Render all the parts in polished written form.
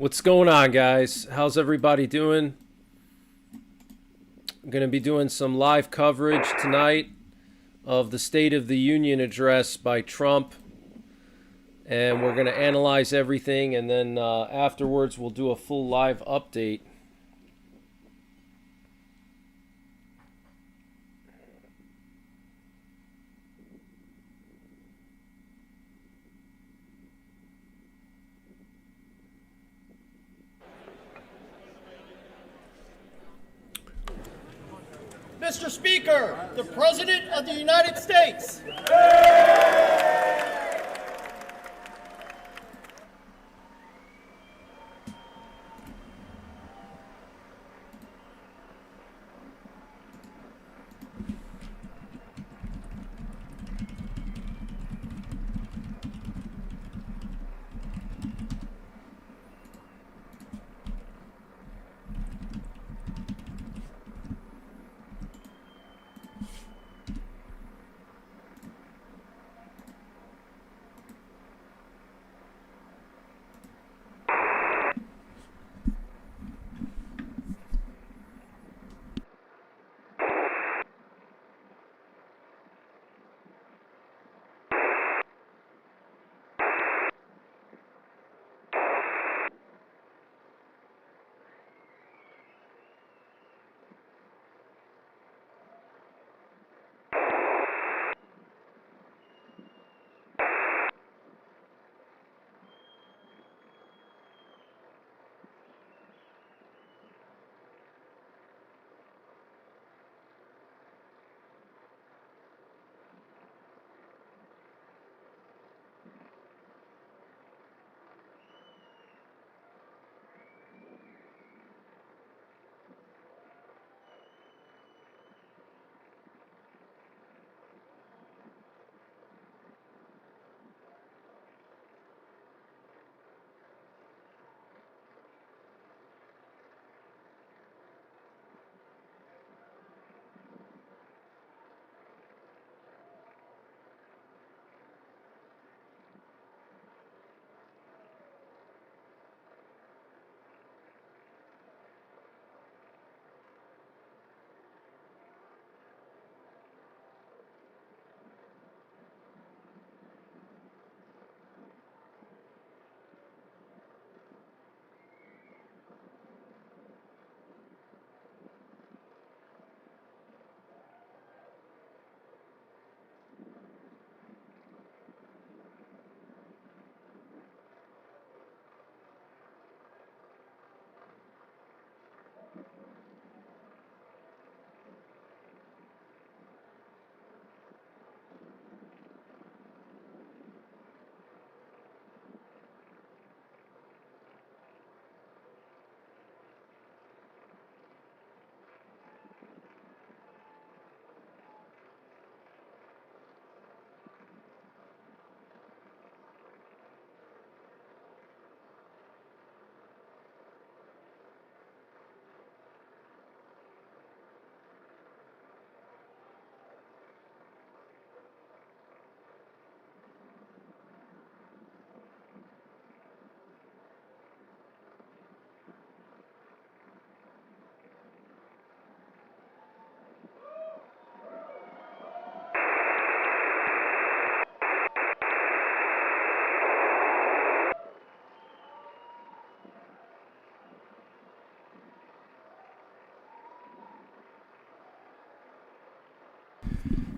What's going on, guys? How's everybody doing? I'm going to be doing some live coverage tonight of the State of the Union address by Trump. And we're going to analyze everything, and then afterwards we'll do a full live update. Mr. Speaker, the President of the United States.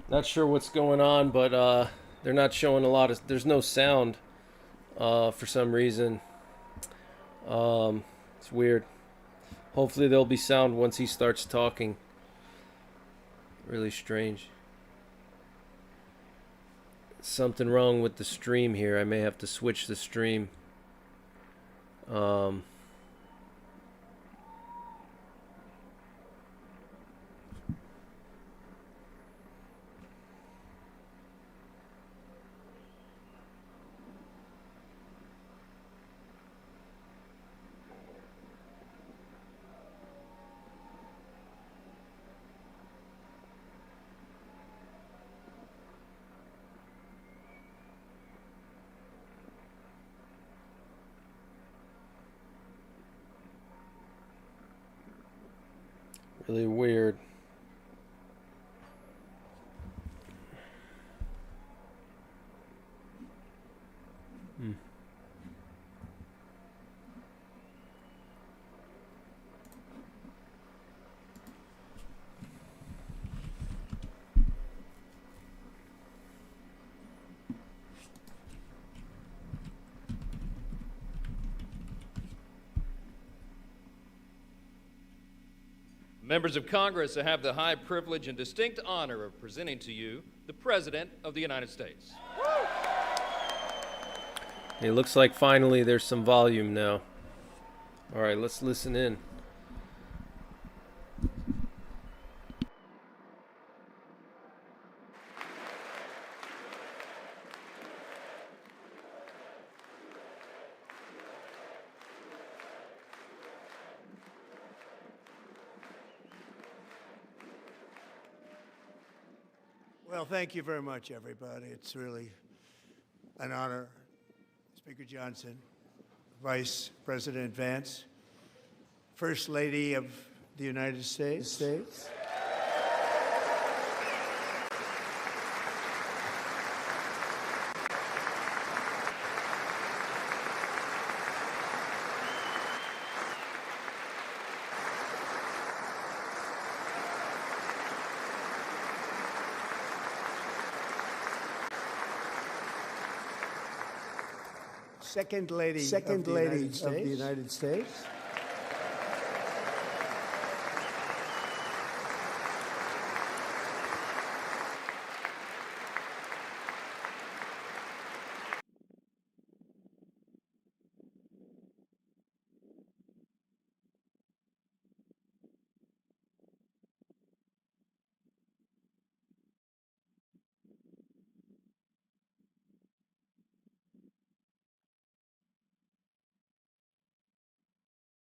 Not sure what's going on, but they're not showing a lot of... There's no sound for some reason. It's weird. Hopefully there'll be sound once he starts talking. Really strange. Something wrong with the stream here. I may have to switch the stream. Really weird. Members of Congress, I have the high privilege and distinct honor of presenting to you the President of the United States. It looks like finally there's some volume now. All right, let's listen in. Well, thank you very much, everybody. It's really an honor. Speaker Johnson, Vice President Vance, First Lady of the United States. Second Lady of the United States.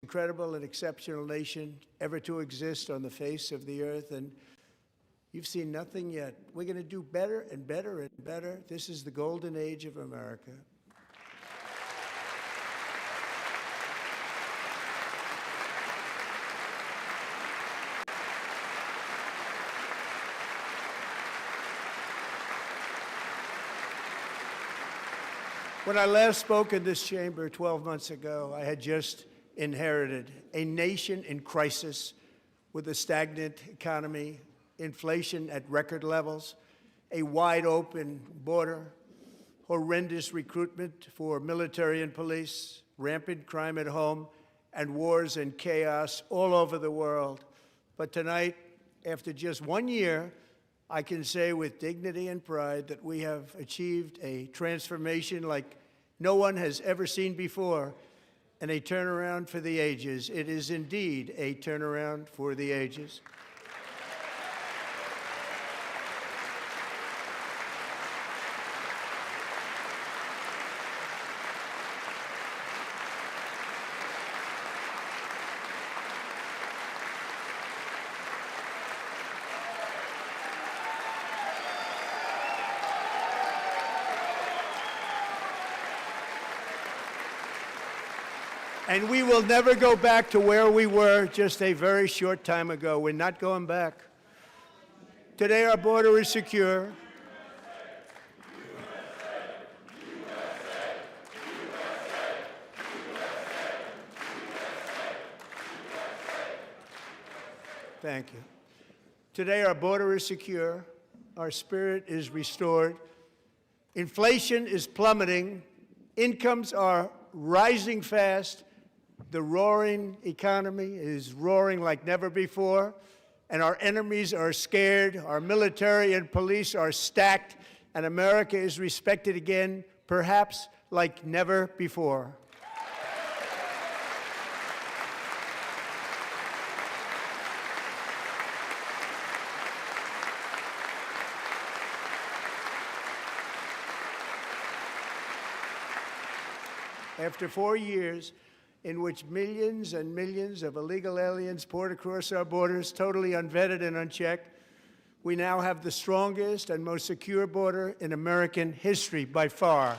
Incredible and exceptional nation ever to exist on the face of the earth, and you've seen nothing yet. We're going to do better and better and better. This is the golden age of America. When I last spoke in this chamber 12 months ago, I had just inherited a nation in crisis with a stagnant economy, inflation at record levels, a wide open border, horrendous recruitment for military and police, rampant crime at home, and wars and chaos all over the world. But tonight, after just 1 year, I can say with dignity and pride that we have achieved a transformation like no one has ever seen before, and a turnaround for the ages. It is indeed a turnaround for the ages. And we will never go back to where we were just a very short time ago. We're not going back. Today, our border is secure. Thank you. Today, our border is secure. Our spirit is restored. Inflation is plummeting. Incomes are rising fast. The roaring economy is roaring like never before, and our enemies are scared, our military and police are stacked, and America is respected again, perhaps like never before. After 4 years in which millions and millions of illegal aliens poured across our borders, totally unvetted and unchecked, we now have the strongest and most secure border in American history by far.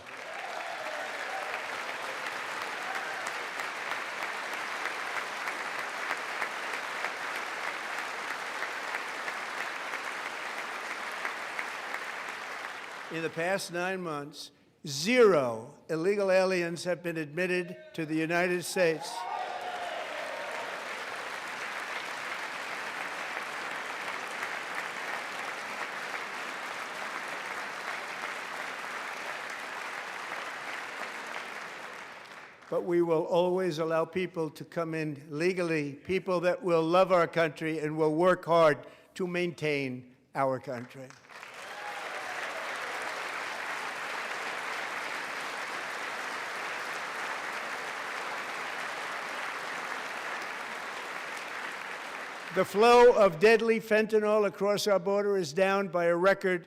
In the past 9 months, 0 illegal aliens have been admitted to the United States. But we will always allow people to come in legally, people that will love our country and will work hard to maintain our country. The flow of deadly fentanyl across our border is down by a record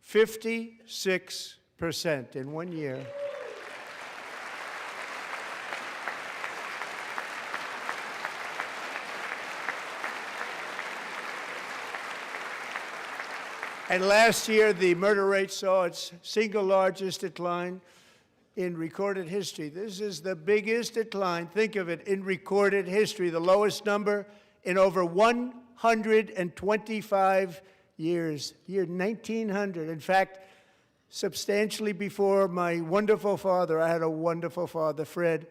56% in 1 year. And last year, the murder rate saw its single largest decline in recorded history. This is the biggest decline, think of it, in recorded history, the lowest number in over 125 years, year 1900. In fact, substantially before my wonderful father, I had a wonderful father, Fred,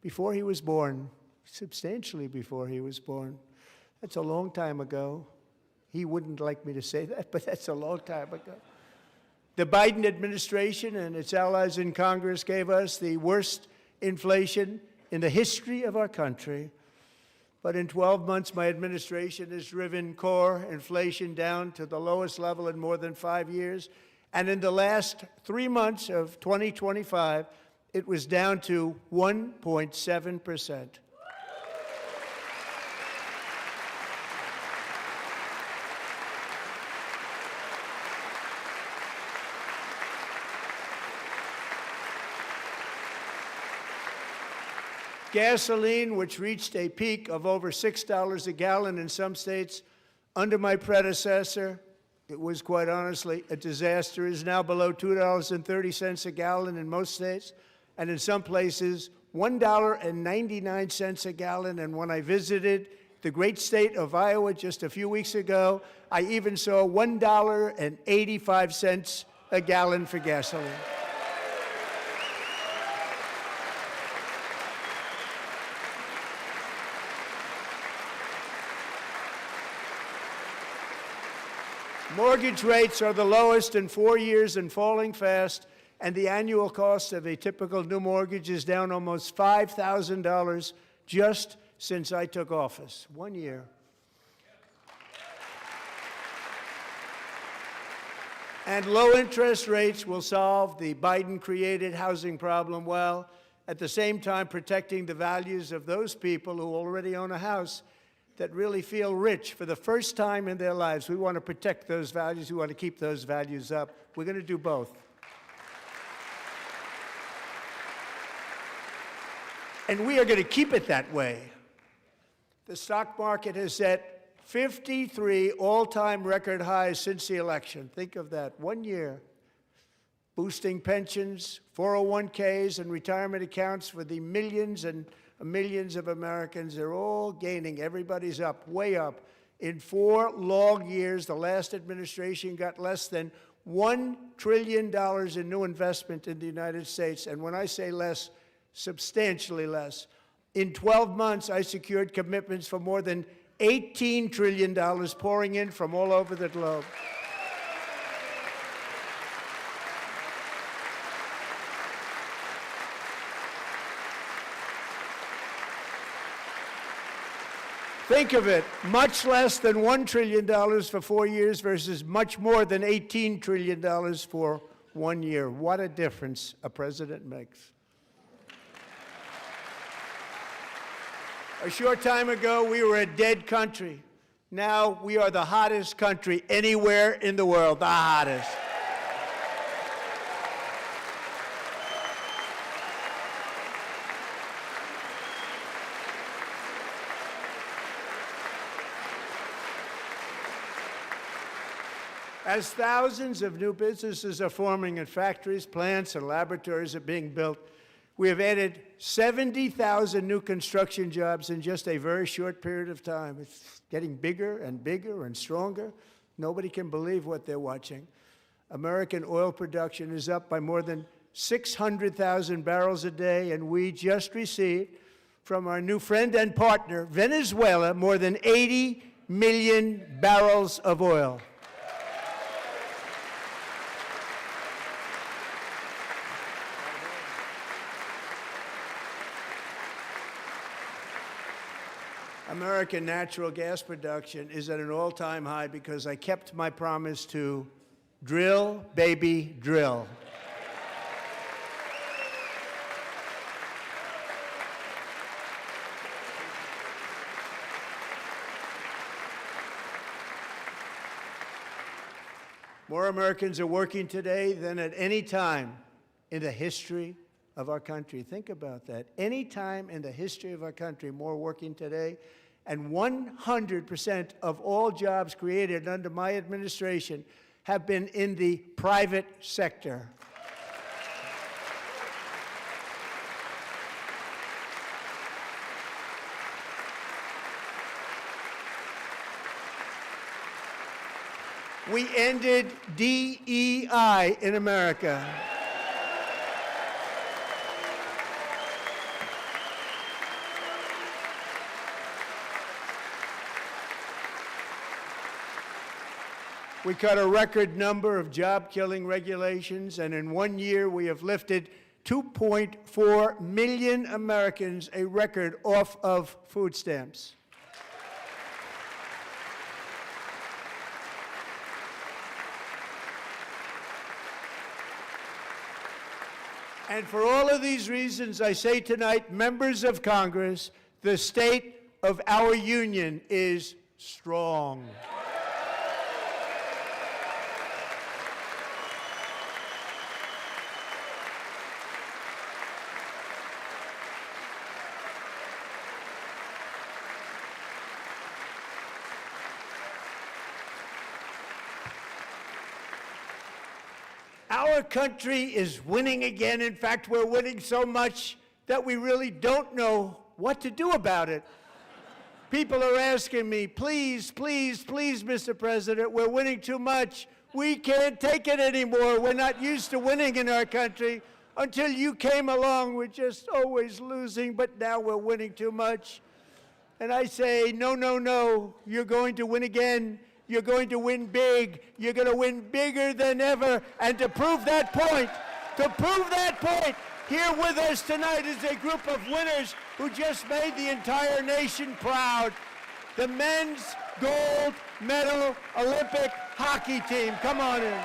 before he was born, substantially before he was born. That's a long time ago. He wouldn't like me to say that, but that's a long time ago. The Biden administration and its allies in Congress gave us the worst inflation in the history of our country. But in 12 months, my administration has driven core inflation down to the lowest level in more than 5 years. And in the last 3 months of 2025, it was down to 1.7%. Gasoline, which reached a peak of over $6 a gallon in some states under my predecessor, it was quite honestly a disaster, is now below $2.30 a gallon in most states, and in some places, $1.99 a gallon. And when I visited the great state of Iowa just a few weeks ago, I even saw $1.85 a gallon for gasoline. Mortgage rates are the lowest in 4 years and falling fast, and the annual cost of a typical new mortgage is down almost $5,000 just since I took office. 1 year. And low interest rates will solve the Biden-created housing problem while at the same time protecting the values of those people who already own a house that really feel rich for the first time in their lives. We want to protect those values. We want to keep those values up. We're going to do both. And we are going to keep it that way. The stock market has set 53 all-time record highs since the election. Think of that, 1 year. Boosting pensions, 401ks, and retirement accounts for the millions and millions of Americans. They're all gaining. Everybody's up, way up. In 4 long years, the last administration got less than $1 trillion in new investment in the United States. And when I say less, substantially less. In 12 months, I secured commitments for more than $18 trillion pouring in from all over the globe. Think of it, much less than $1 trillion for 4 years versus much more than $18 trillion for 1 year. What a difference a president makes. A short time ago, we were a dead country. Now we are the hottest country anywhere in the world, the hottest. As thousands of new businesses are forming and factories, plants, and laboratories are being built, we have added 70,000 new construction jobs in just a very short period of time. It's getting bigger and bigger and stronger. Nobody can believe what they're watching. American oil production is up by more than 600,000 barrels a day, and we just received from our new friend and partner, Venezuela, more than 80 million barrels of oil. American natural gas production is at an all-time high because I kept my promise to drill, baby, drill. More Americans are working today than at any time in the history of our country. Think about that. Any time in the history of our country, more working today. And 100% of all jobs created under my administration have been in the private sector. We ended DEI in America. We cut a record number of job-killing regulations, and in 1 year we have lifted 2.4 million Americans, a record, off of food stamps. And for all of these reasons, I say tonight, members of Congress, the state of our union is strong. Our country is winning again. In fact, we're winning so much that we really don't know what to do about it. People are asking me, please, please, please, Mr. President, we're winning too much. We can't take it anymore. We're not used to winning in our country. Until you came along, we're just always losing, but now we're winning too much. And I say, no, no, no, you're going to win again. You're going to win big. You're going to win bigger than ever. And to prove that point, here with us tonight is a group of winners who just made the entire nation proud. The men's gold medal Olympic hockey team. Come on in.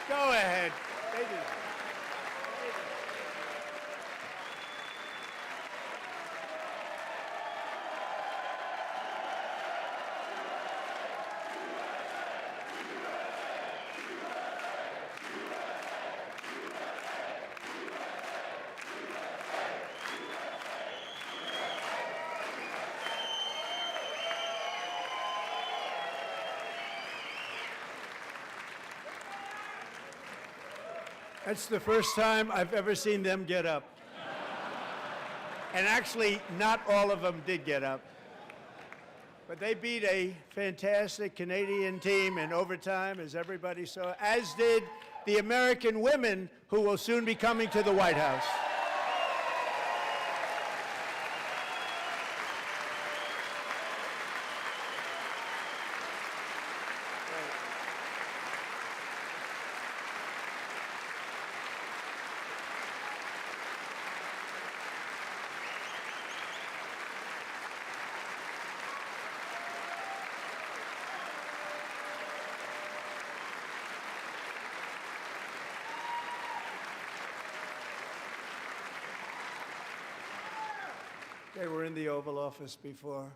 Go ahead. That's the first time I've ever seen them get up. And actually, not all of them did get up. But they beat a fantastic Canadian team in overtime, as everybody saw, as did the American women who will soon be coming to the White House. They were in the Oval Office before,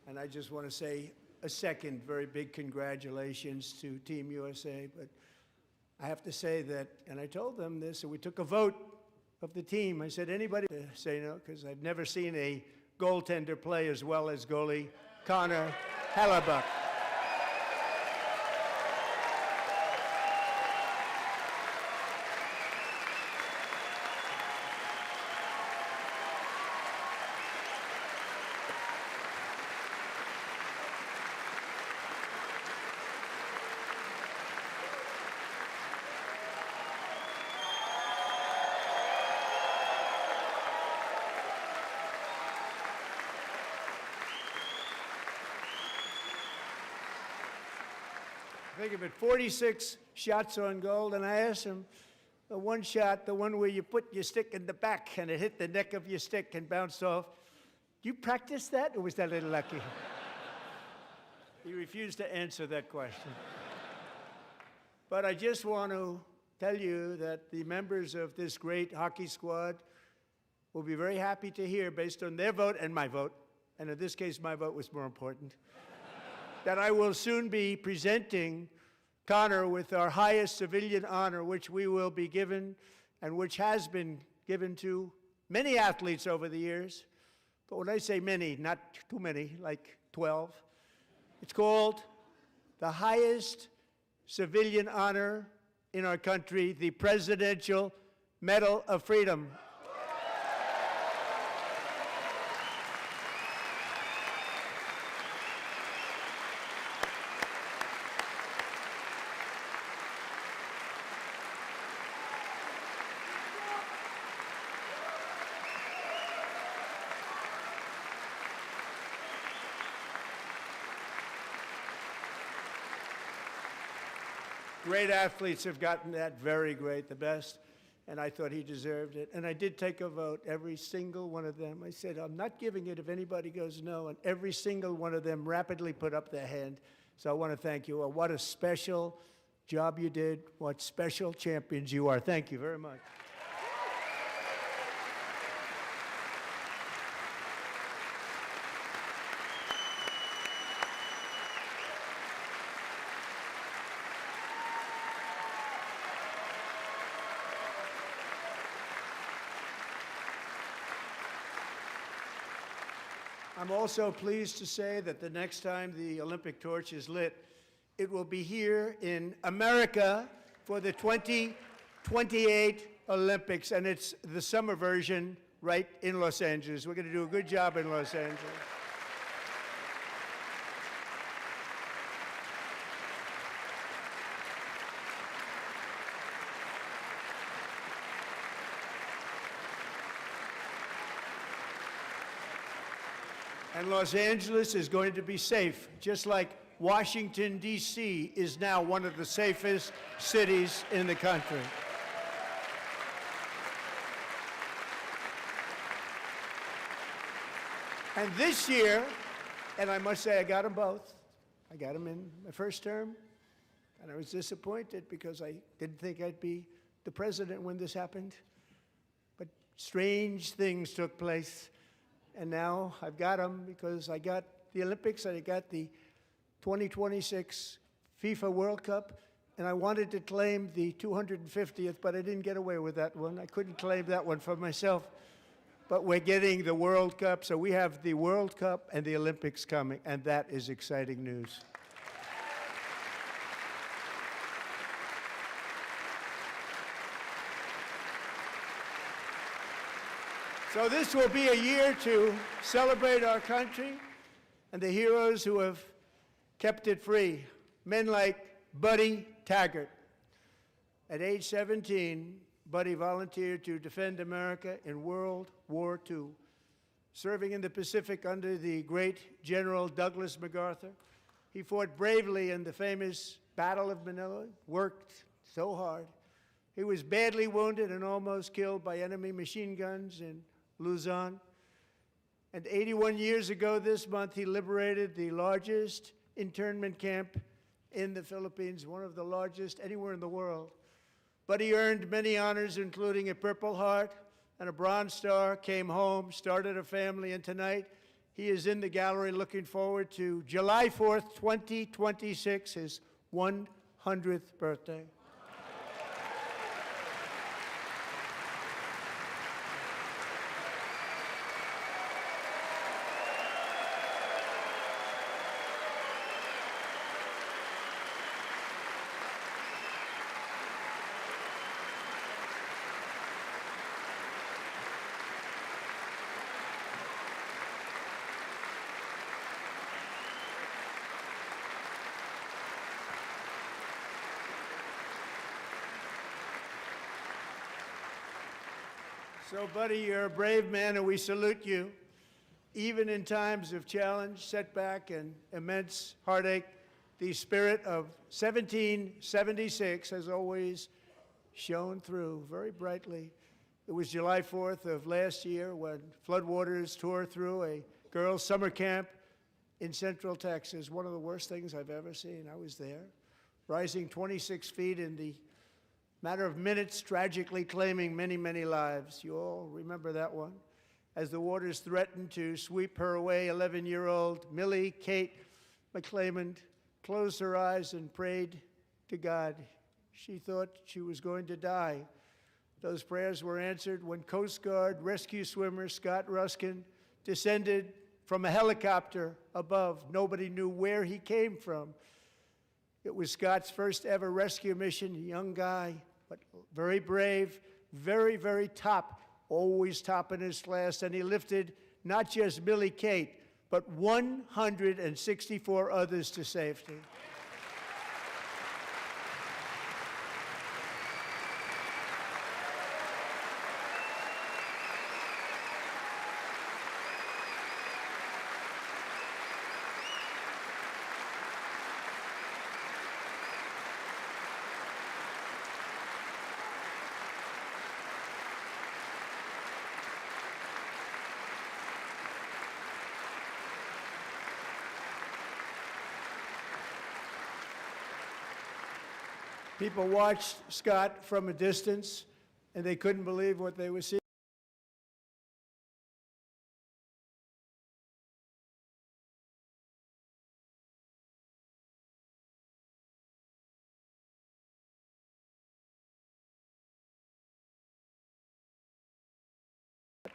and I just want to say a second very big congratulations to Team USA. But I have to say that, and I told them this, and we took a vote of the team. I said, anybody to say no, because I've never seen a goaltender play as well as goalie Connor Hellebuck. Think of it, 46 shots on goal, and I asked him, the one shot, the one where you put your stick in the back and it hit the neck of your stick and bounced off, do you practice that, or was that a little lucky? He refused to answer that question. But I just want to tell you that the members of this great hockey squad will be very happy to hear, based on their vote and my vote, and in this case my vote was more important, that I will soon be presenting Connor with our highest civilian honor, which we will be given and which has been given to many athletes over the years. But when I say many, not too many, like 12, it's called the highest civilian honor in our country, the Presidential Medal of Freedom. Great athletes have gotten that, very great, the best, and I thought he deserved it. And I did take a vote, every single one of them. I said, I'm not giving it if anybody goes no, and every single one of them rapidly put up their hand. So I want to thank you all. What a special job you did. What special champions you are. Thank you very much. I'm also pleased to say that the next time the Olympic torch is lit, it will be here in America for the 2028 Olympics, and it's the summer version right in Los Angeles. We're going to do a good job in Los Angeles. And Los Angeles is going to be safe, just like Washington, D.C. is now one of the safest cities in the country. And this year, and I must say I got them both. I got them in my first term, and I was disappointed because I didn't think I'd be the president when this happened. But strange things took place. And now I've got them because I got the Olympics and I got the 2026 FIFA World Cup, and I wanted to claim the 250th, but I didn't get away with that one. I couldn't claim that one for myself. But we're getting the World Cup, so we have the World Cup and the Olympics coming, and that is exciting news. So this will be a year to celebrate our country and the heroes who have kept it free. Men like Buddy Taggart. At age 17, Buddy volunteered to defend America in World War II, serving in the Pacific under the great General Douglas MacArthur. He fought bravely in the famous Battle of Manila, worked so hard. He was badly wounded and almost killed by enemy machine guns in Luzon. And 81 years ago this month, he liberated the largest internment camp in the Philippines, one of the largest anywhere in the world. But he earned many honors, including a Purple Heart, and a Bronze Star, came home, started a family, and tonight he is in the gallery looking forward to July 4th, 2026, his 100th birthday. So, buddy, you're a brave man, and we salute you. Even in times of challenge, setback, and immense heartache, the spirit of 1776 has always shone through very brightly. It was July 4th of last year when floodwaters tore through a girls' summer camp in Central Texas. One of the worst things I've ever seen. I was there, rising 26 feet in the matter of minutes, tragically claiming many, many lives. You all remember that one. As the waters threatened to sweep her away, 11-year-old Millie Kate McClelland closed her eyes and prayed to God. She thought she was going to die. Those prayers were answered when Coast Guard rescue swimmer Scott Ruskin descended from a helicopter above. Nobody knew where he came from. It was Scott's first ever rescue mission, a young guy, but very brave, very, very top, always top in his class, and he lifted not just Millie Kate, but 164 others to safety. People watched Scott from a distance, and they couldn't believe what they were seeing.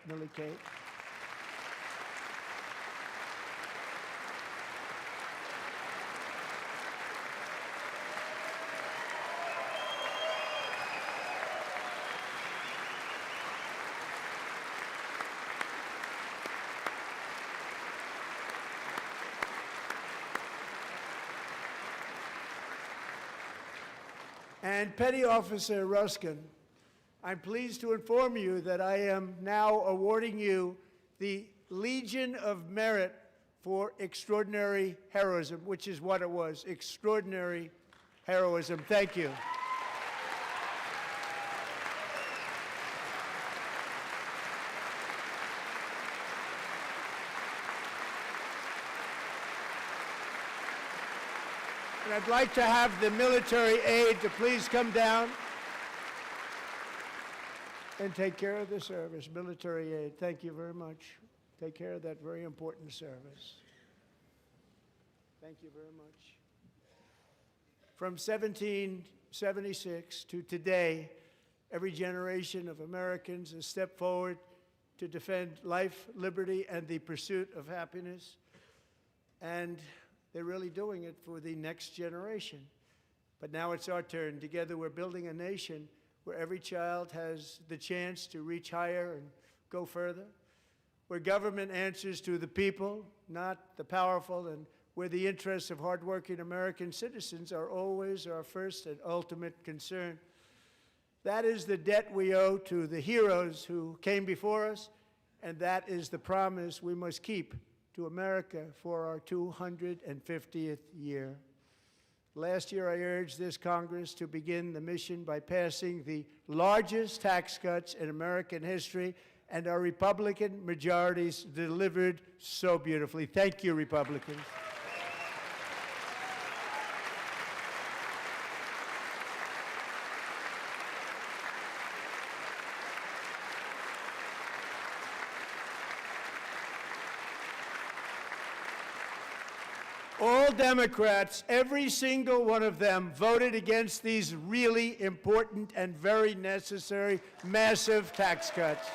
Millie Kate. And Petty Officer Ruskin, I'm pleased to inform you that I am now awarding you the Legion of Merit for extraordinary heroism, which is what it was, extraordinary heroism. Thank you. And I'd like to have the military aide to please come down and take care of the service. Military aide, thank you very much. Take care of that very important service. Thank you very much. From 1776 to today, every generation of Americans has stepped forward to defend life, liberty, and the pursuit of happiness. And they're really doing it for the next generation. But now it's our turn. Together we're building a nation where every child has the chance to reach higher and go further, where government answers to the people, not the powerful, and where the interests of hardworking American citizens are always our first and ultimate concern. That is the debt we owe to the heroes who came before us, and that is the promise we must keep to America for our 250th year. Last year, I urged this Congress to begin the mission by passing the largest tax cuts in American history, and our Republican majorities delivered so beautifully. Thank you, Republicans. All Democrats, every single one of them, voted against these really important and very necessary massive tax cuts.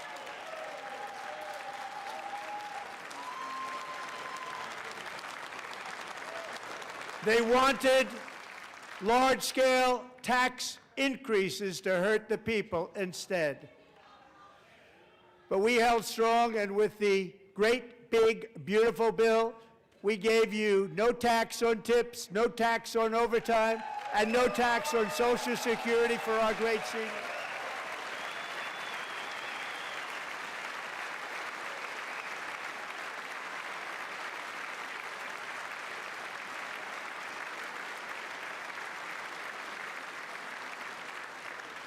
They wanted large-scale tax increases to hurt the people instead. But we held strong, and with the great, big, beautiful bill, we gave you no tax on tips, no tax on overtime, and no tax on Social Security for our great seniors.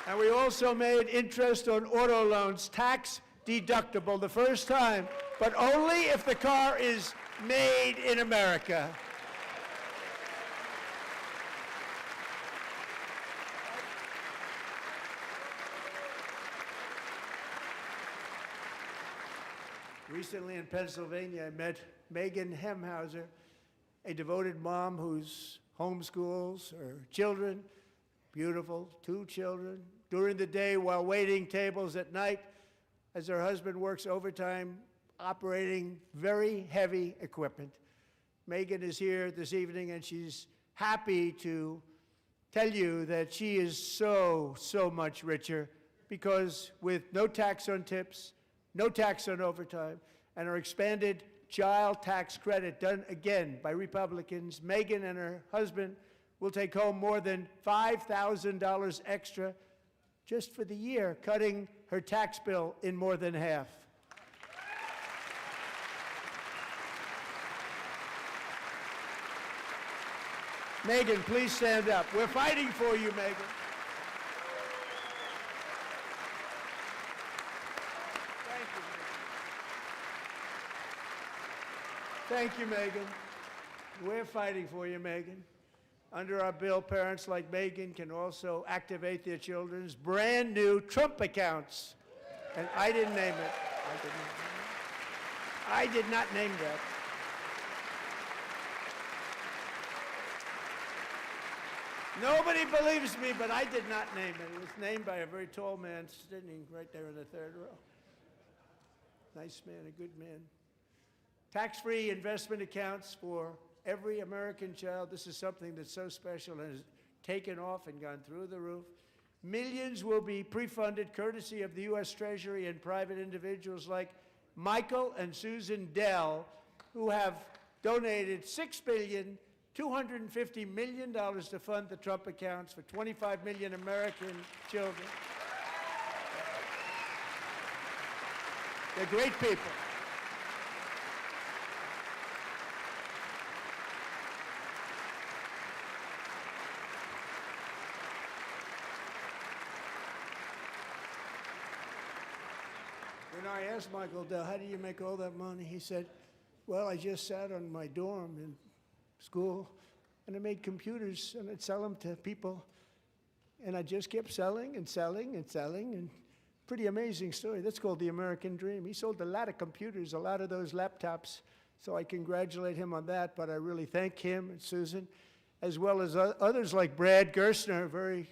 And we also made interest on auto loans tax deductible the first time, but only if the car is made in America. Recently in Pennsylvania, I met Megan Hemhauser, a devoted mom who's homeschools her children, beautiful, 2 children, during the day while waiting tables at night as her husband works overtime operating very heavy equipment. Megan is here this evening, and she's happy to tell you that she is so much richer because with no tax on tips, no tax on overtime, and our expanded child tax credit done again by Republicans, Megan and her husband will take home more than $5,000 extra just for the year, cutting her tax bill in more than half. Megan, please stand up. We're fighting for you, Megan. Thank you, Megan. We're fighting for you, Megan. Under our bill, parents like Megan can also activate their children's brand new Trump accounts. And I didn't name it. I did not name that. Nobody believes me, but I did not name it. It was named by a very tall man sitting right there in the 3rd row. Nice man, a good man. Tax-free investment accounts for every American child. This is something that's so special and has taken off and gone through the roof. Millions will be pre-funded courtesy of the U.S. Treasury and private individuals like Michael and Susan Dell, who have donated $6.25 billion to fund the Trump accounts for 25 million American children. They're great people. When I asked Michael Dell, how do you make all that money? He said, well, I just sat on my dorm in school, and I made computers, and I'd sell them to people, and I just kept selling and selling and selling, and pretty amazing story. That's called the American dream. He sold a lot of computers, a lot of those laptops, so I congratulate him on that, but I really thank him and Susan, as well as others like Brad Gerstner, a very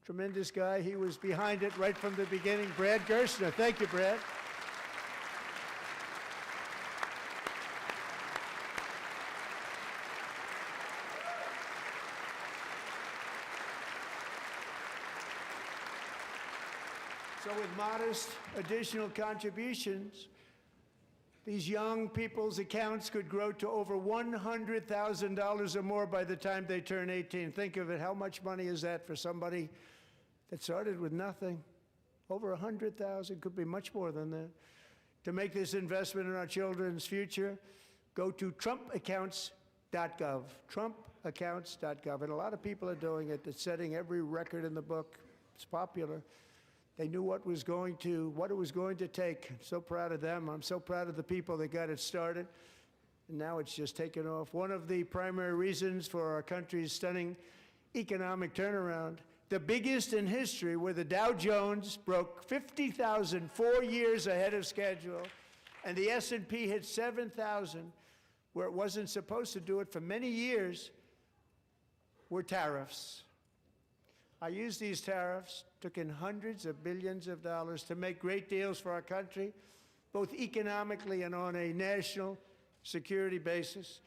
tremendous guy. He was behind it right from the beginning. Brad Gerstner. Thank you, Brad. So with modest additional contributions, these young people's accounts could grow to over $100,000 or more by the time they turn 18. Think of it, how much money is that for somebody that started with nothing? Over 100,000, could be much more than that. To make this investment in our children's future, go to trumpaccounts.gov, trumpaccounts.gov. And a lot of people are doing it. It's setting every record in the book. It's popular. They knew what it was going to take. I'm so proud of them. I'm so proud of the people that got it started. And now it's just taken off. One of the primary reasons for our country's stunning economic turnaround, the biggest in history, where the Dow Jones broke 50,000 4 years ahead of schedule, and the S&P hit 7,000, where it wasn't supposed to do it for many years were tariffs. I used these tariffs, took in hundreds of billions of dollars to make great deals for our country, both economically and on a national security basis.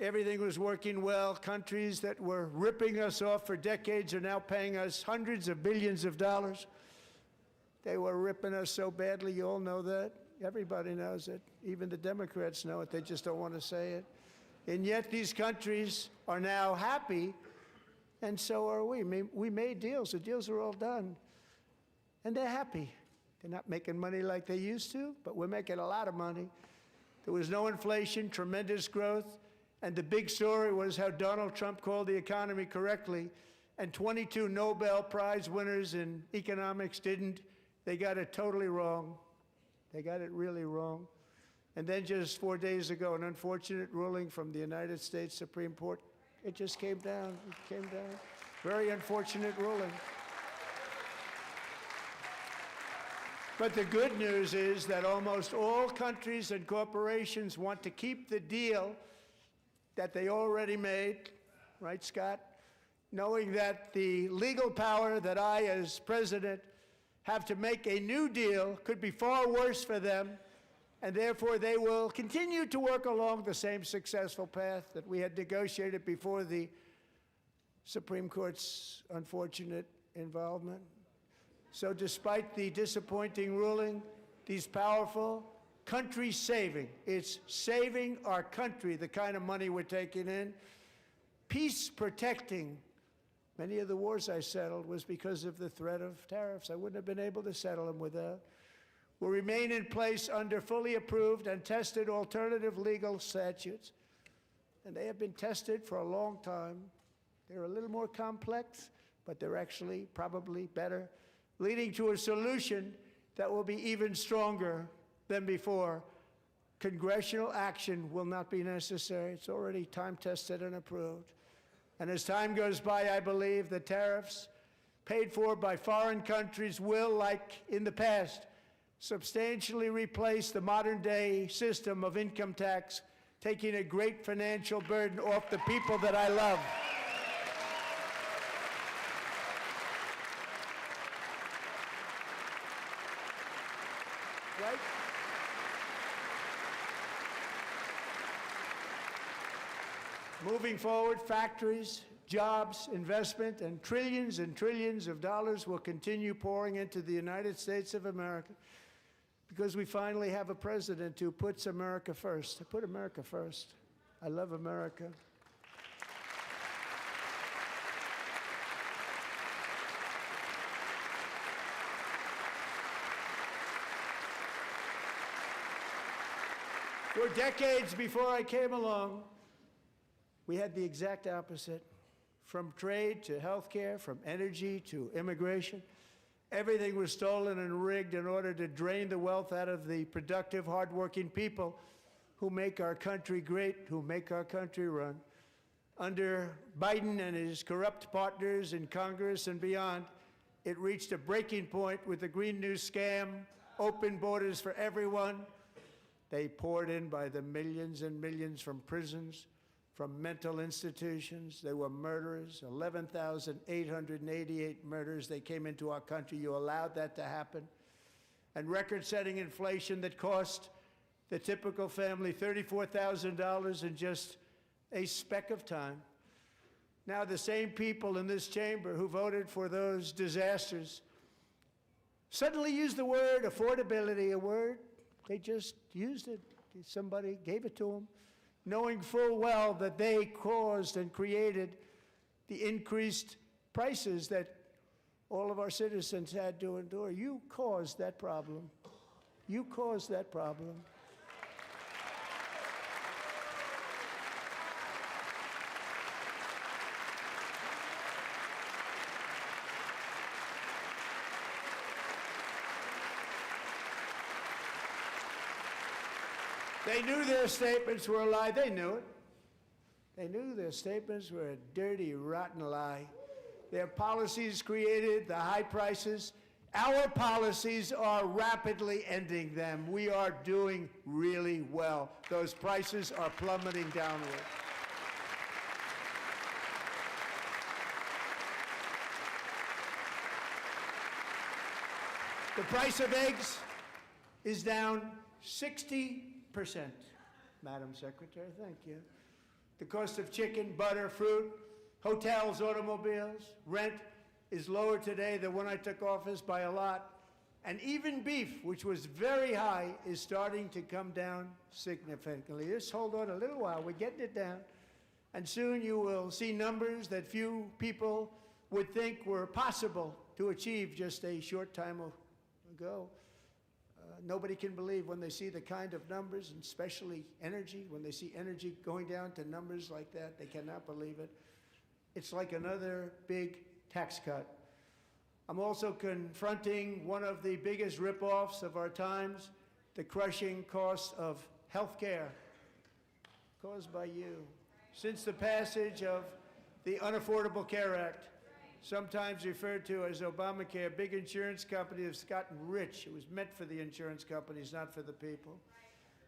Everything was working well. Countries that were ripping us off for decades are now paying us hundreds of billions of dollars. They were ripping us so badly, you all know that. Everybody knows it. Even the Democrats know it. They just don't want to say it. And yet these countries are now happy, and so are we. We made deals. The deals are all done. And they're happy. They're not making money like they used to, but we're making a lot of money. There was no inflation, tremendous growth, and the big story was how Donald Trump called the economy correctly, and 22 Nobel Prize winners in economics didn't. They got it totally wrong. They got it really wrong. And then just 4 days ago, an unfortunate ruling from the United States Supreme Court. It just came down. It came down. Very unfortunate ruling. But the good news is that almost all countries and corporations want to keep the deal that they already made, right, Scott? Knowing that the legal power that I, as president, have to make a new deal could be far worse for them, and therefore they will continue to work along the same successful path that we had negotiated before the Supreme Court's unfortunate involvement. So despite the disappointing ruling, these powerful, country-saving, it's saving our country, the kind of money we're taking in, peace-protecting. Many of the wars I settled was because of the threat of tariffs. I wouldn't have been able to settle them without. Will remain in place under fully approved and tested alternative legal statutes. And they have been tested for a long time. They're a little more complex, but they're actually probably better, leading to a solution that will be even stronger than before. Congressional action will not be necessary. It's already time-tested and approved. And as time goes by, I believe the tariffs paid for by foreign countries will, like in the past, substantially replace the modern-day system of income tax, taking a great financial burden off the people that I love. Right? Moving forward, factories, jobs, investment, and trillions of dollars will continue pouring into the United States of America because we finally have a president who puts America first. I put America first. I love America. For decades before I came along, we had the exact opposite. From trade to healthcare, from energy to immigration, everything was stolen and rigged in order to drain the wealth out of the productive, hardworking people who make our country great, who make our country run. Under Biden and his corrupt partners in Congress and beyond, it reached a breaking point with the Green New scam, open borders for everyone. They poured in by the millions and millions from prisons, from mental institutions. They were murderers, 11,888 murders. They came into our country. You allowed that to happen. And record-setting inflation that cost the typical family $34,000 in just a speck of time. Now the same people in this chamber who voted for those disasters suddenly used the word affordability, a word. They just used it. Somebody gave it to them, knowing full well that they caused and created the increased prices that all of our citizens had to endure. You caused that problem. You caused that problem. They knew their statements were a lie. They knew it. They knew their statements were a dirty, rotten lie. Their policies created the high prices Our policies are rapidly ending them. We are doing really well. Those prices are plummeting downward. The price of eggs is down 60%, Madam Secretary, thank you. The cost of chicken, butter, fruit, hotels, automobiles, rent is lower today than when I took office by a lot. And even beef, which was very high, is starting to come down significantly. Just hold on a little while, we're getting it down. And soon you will see numbers that few people would think were possible to achieve just a short time ago. Nobody can believe when they see the kind of numbers, and especially energy, when they see energy going down to numbers like that, they cannot believe it. It's like another big tax cut. I'm also confronting one of the biggest ripoffs of our times, the crushing cost of health care caused by you. Since the passage of the Unaffordable Care Act, sometimes referred to as Obamacare, big insurance companies have gotten rich. It was meant for the insurance companies, not for the people.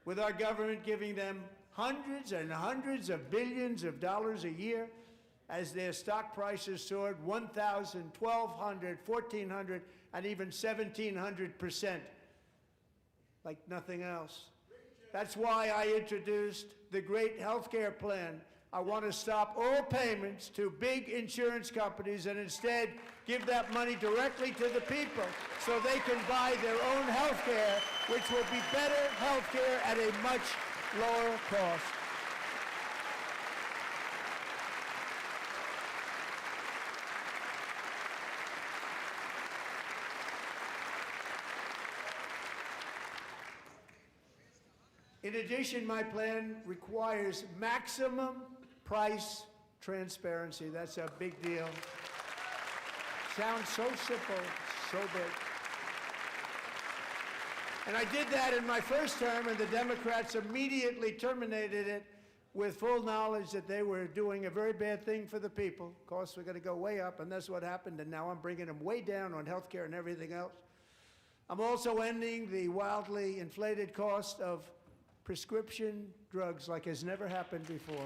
With our government giving them hundreds and hundreds of billions of dollars a year as their stock prices soared 1,000, 1,200, 1,400, and even 1,700%, like nothing else. That's why I introduced the great health care plan. I want to stop all payments to big insurance companies and instead give that money directly to the people so they can buy their own health care, which will be better health care at a much lower cost. In addition, my plan requires maximum price transparency. That's a big deal. Sounds so simple, so big. And I did that in my first term, and the Democrats immediately terminated it with full knowledge that they were doing a very bad thing for the people. Costs were going to go way up, and that's what happened, and now I'm bringing them way down on health care and everything else. I'm also ending the wildly inflated cost of prescription drugs like has never happened before.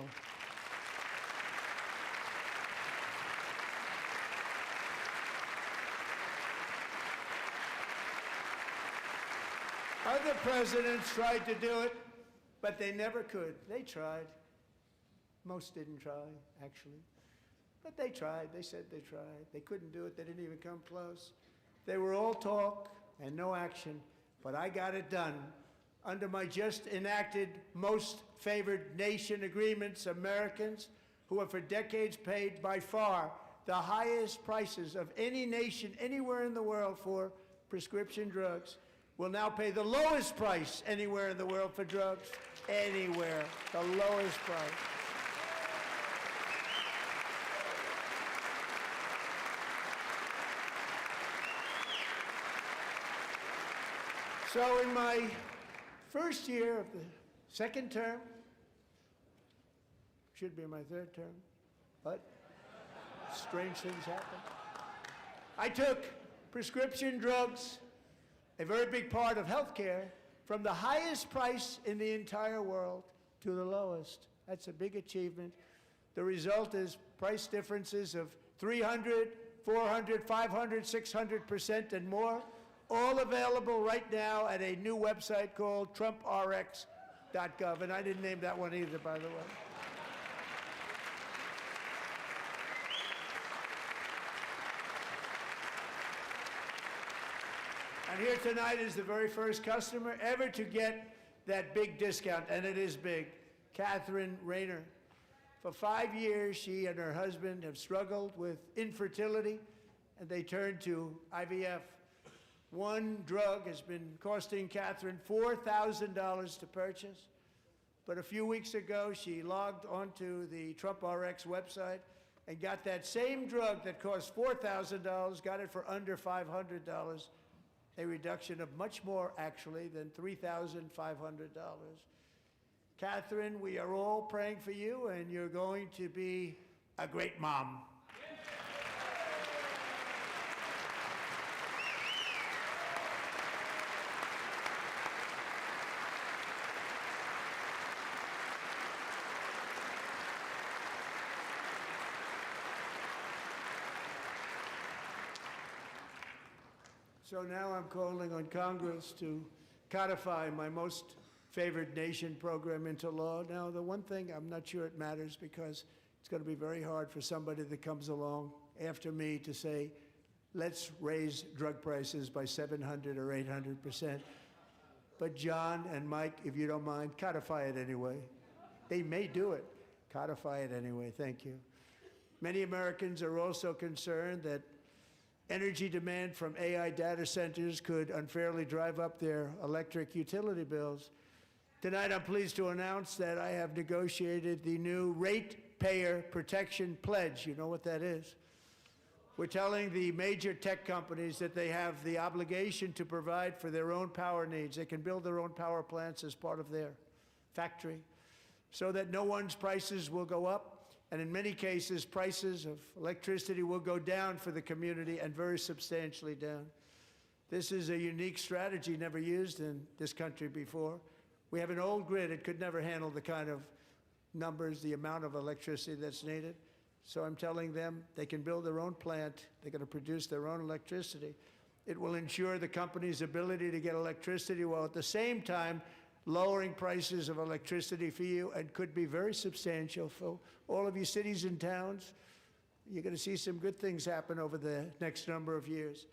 Other presidents tried to do it, but they never could. They tried. Most didn't try, actually. But they tried. They said they tried. They couldn't do it. They didn't even come close. They were all talk and no action, but I got it done. Under my just enacted most favored nation agreements, Americans who have for decades paid by far the highest prices of any nation anywhere in the world for prescription drugs will now pay the lowest price anywhere in the world for drugs. Anywhere, the lowest price. So in my first year of the second term, should be my third term, but strange things happen. I took prescription drugs, a very big part of health care, from the highest price in the entire world to the lowest. That's a big achievement. The result is price differences of 300, 400, 500, 600% and more, all available right now at a new website called TrumpRx.gov. And I didn't name that one either, by the way. And here tonight is the very first customer ever to get that big discount, and it is big, Catherine Rayner. For 5 years, she and her husband have struggled with infertility, and they turned to IVF. One drug has been costing Catherine $4,000 to purchase, but a few weeks ago, she logged onto the TrumpRx website and got that same drug that cost $4,000, got it for under $500. A reduction of much more, actually, than $3,500. Catherine, we are all praying for you, and you're going to be a great mom. So now I'm calling on Congress to codify my most favored nation program into law. Now, the one thing, I'm not sure it matters because it's going to be very hard for somebody that comes along after me to say, let's raise drug prices by 700 or 800%. But John and Mike, if you don't mind, codify it anyway. They may do it. Codify it anyway. Thank you. Many Americans are also concerned that energy demand from AI data centers could unfairly drive up their electric utility bills. Tonight, I'm pleased to announce that I have negotiated the new Ratepayer Protection Pledge. You know what that is? We're telling the major tech companies that they have the obligation to provide for their own power needs. They can build their own power plants as part of their factory so that no one's prices will go up. And in many cases, prices of electricity will go down for the community and very substantially down. This is a unique strategy never used in this country before. We have an old grid. It could never handle the kind of numbers, the amount of electricity that's needed. So I'm telling them they can build their own plant. They're going to produce their own electricity. It will ensure the company's ability to get electricity while at the same time lowering prices of electricity for you, and could be very substantial for all of you cities and towns. You're going to see some good things happen over the next number of years.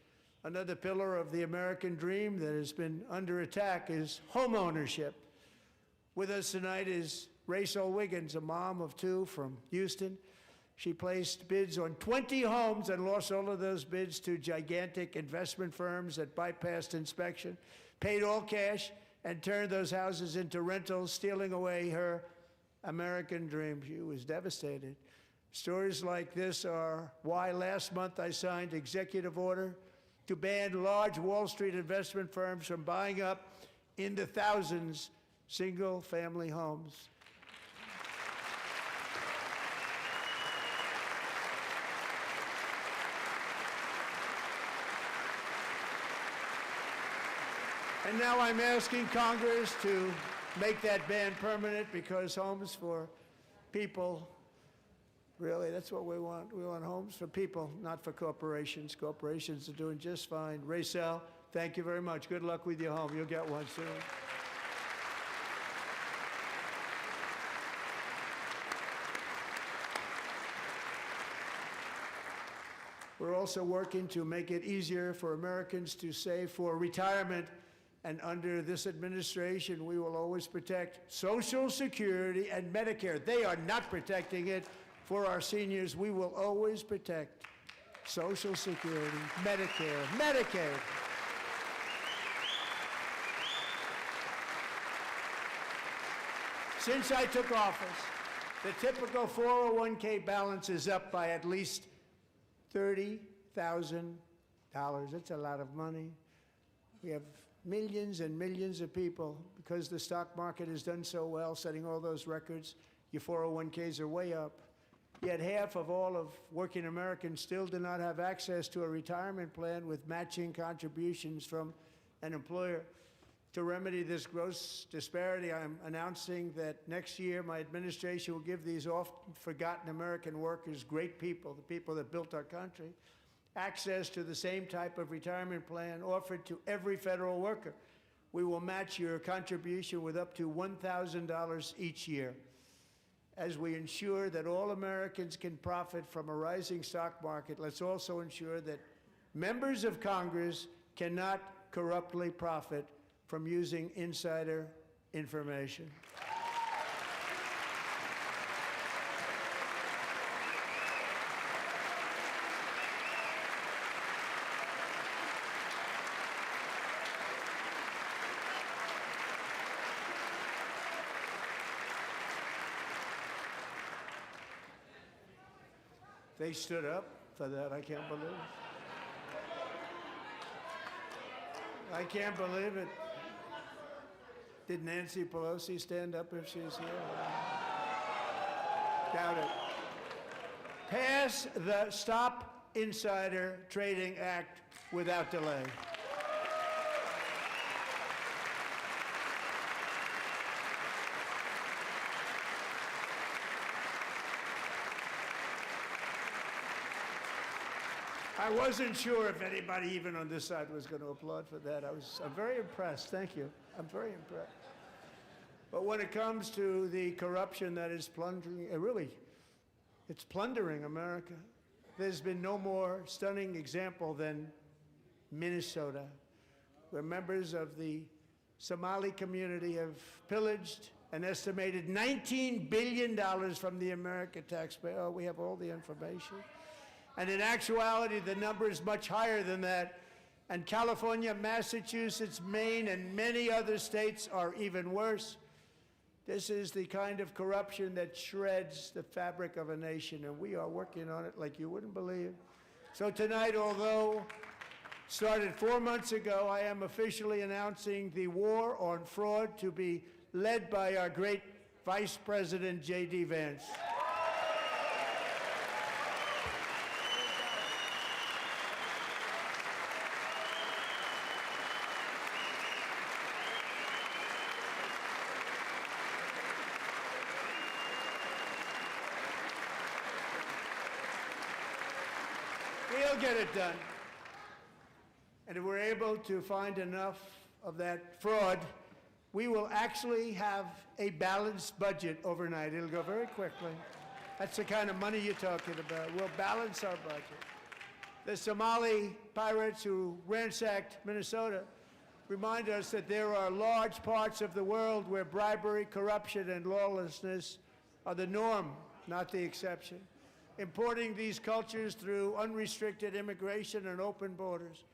Another pillar of the American dream that has been under attack is home ownership. With us tonight is Rachel Wiggins, a mom of two from Houston. She placed bids on 20 homes and lost all of those bids to gigantic investment firms that bypassed inspection, paid all cash, and turned those houses into rentals, stealing away her American dream. She was devastated. Stories like this are why last month I signed executive order to ban large Wall Street investment firms from buying up into thousands single-family homes. And now I'm asking Congress to make that ban permanent, because homes for people, really, that's what we want. We want homes for people, not for corporations. Corporations are doing just fine. Rachel, thank you very much. Good luck with your home. You'll get one soon. We're also working to make it easier for Americans to save for retirement. And under this administration, we will always protect Social Security and Medicare. They are not protecting it for our seniors. We will always protect Social Security, Medicare, Medicaid. Since I took office, the typical 401k balance is up by at least $30,000. That's a lot of money. We have millions and millions of people, because the stock market has done so well, setting all those records. Your 401ks are way up. Yet half of all of working Americans still do not have access to a retirement plan with matching contributions from an employer. To remedy this gross disparity, I'm announcing that next year my administration will give these often forgotten American workers, great people, the people that built our country, access to the same type of retirement plan offered to every federal worker. We will match your contribution with up to $1,000 each year. As we ensure that all Americans can profit from a rising stock market, let's also ensure that members of Congress cannot corruptly profit from using insider information. They stood up for that. I can't believe it. I can't believe it. Did Nancy Pelosi stand up if she's here? Doubt it. Pass the Stop Insider Trading Act without delay. I wasn't sure if anybody even on this side was going to applaud for that. I'm very impressed. Thank you. I'm very impressed. But when it comes to the corruption that is plundering, it's plundering America. There's been no more stunning example than Minnesota, where members of the Somali community have pillaged an estimated $19 billion from the American taxpayer. Oh, we have all the information. And in actuality, the number is much higher than that. And California, Massachusetts, Maine, and many other states are even worse. This is the kind of corruption that shreds the fabric of a nation, and we are working on it like you wouldn't believe. So tonight, although started 4 months ago, I am officially announcing the war on fraud to be led by our great Vice President, J.D. Vance. We'll get it done. And if we're able to find enough of that fraud, we will actually have a balanced budget overnight. It'll go very quickly. That's the kind of money you're talking about. We'll balance our budget. The Somali pirates who ransacked Minnesota remind us that there are large parts of the world where bribery, corruption, and lawlessness are the norm, not the exception. Importing these cultures through unrestricted immigration and open borders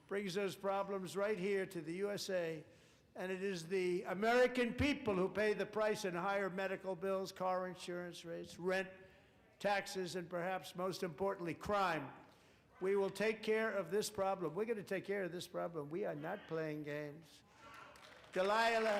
brings those problems right here to the USA. And it is the American people who pay the price in higher medical bills, car insurance rates, rent, taxes, and perhaps most importantly, crime. We will take care of this problem. We're going to take care of this problem. We are not playing games. Delilah.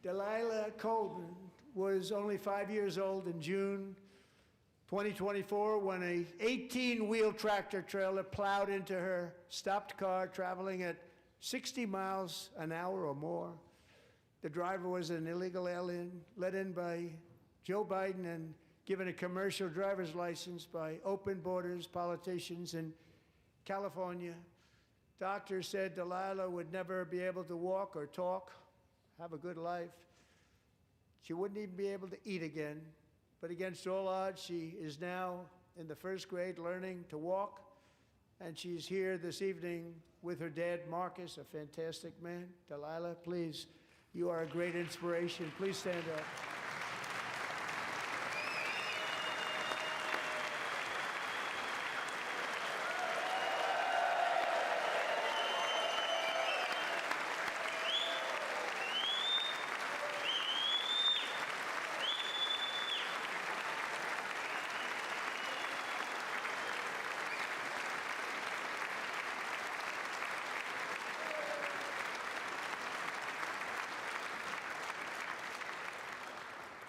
Delilah Colvin was only 5 years old in June 2024 when a 18-wheel tractor trailer plowed into her stopped car traveling at 60 miles an hour or more. The driver was an illegal alien let in by Joe Biden and given a commercial driver's license by open borders politicians in California. Doctors said Delilah would never be able to walk or talk, have a good life. She wouldn't even be able to eat again. But against all odds, she is now in the first grade learning to walk. And she's here this evening with her dad, Marcus, a fantastic man. Delilah, please, you are a great inspiration. Please stand up.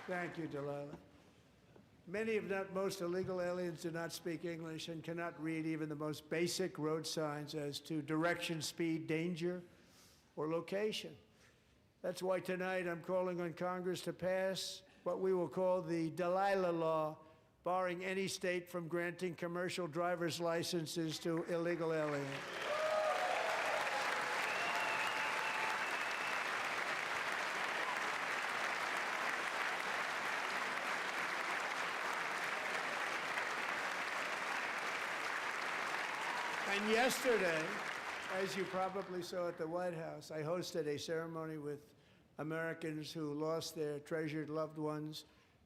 Thank you, Delilah. Many, if not most, illegal aliens do not speak English and cannot read even the most basic road signs as to direction, speed, danger, or location. That's why tonight I'm calling on Congress to pass what we will call the Delilah Law, barring any state from granting commercial driver's licenses to illegal aliens. And yesterday, as you probably saw at the White House, I hosted a ceremony with Americans who lost their treasured loved ones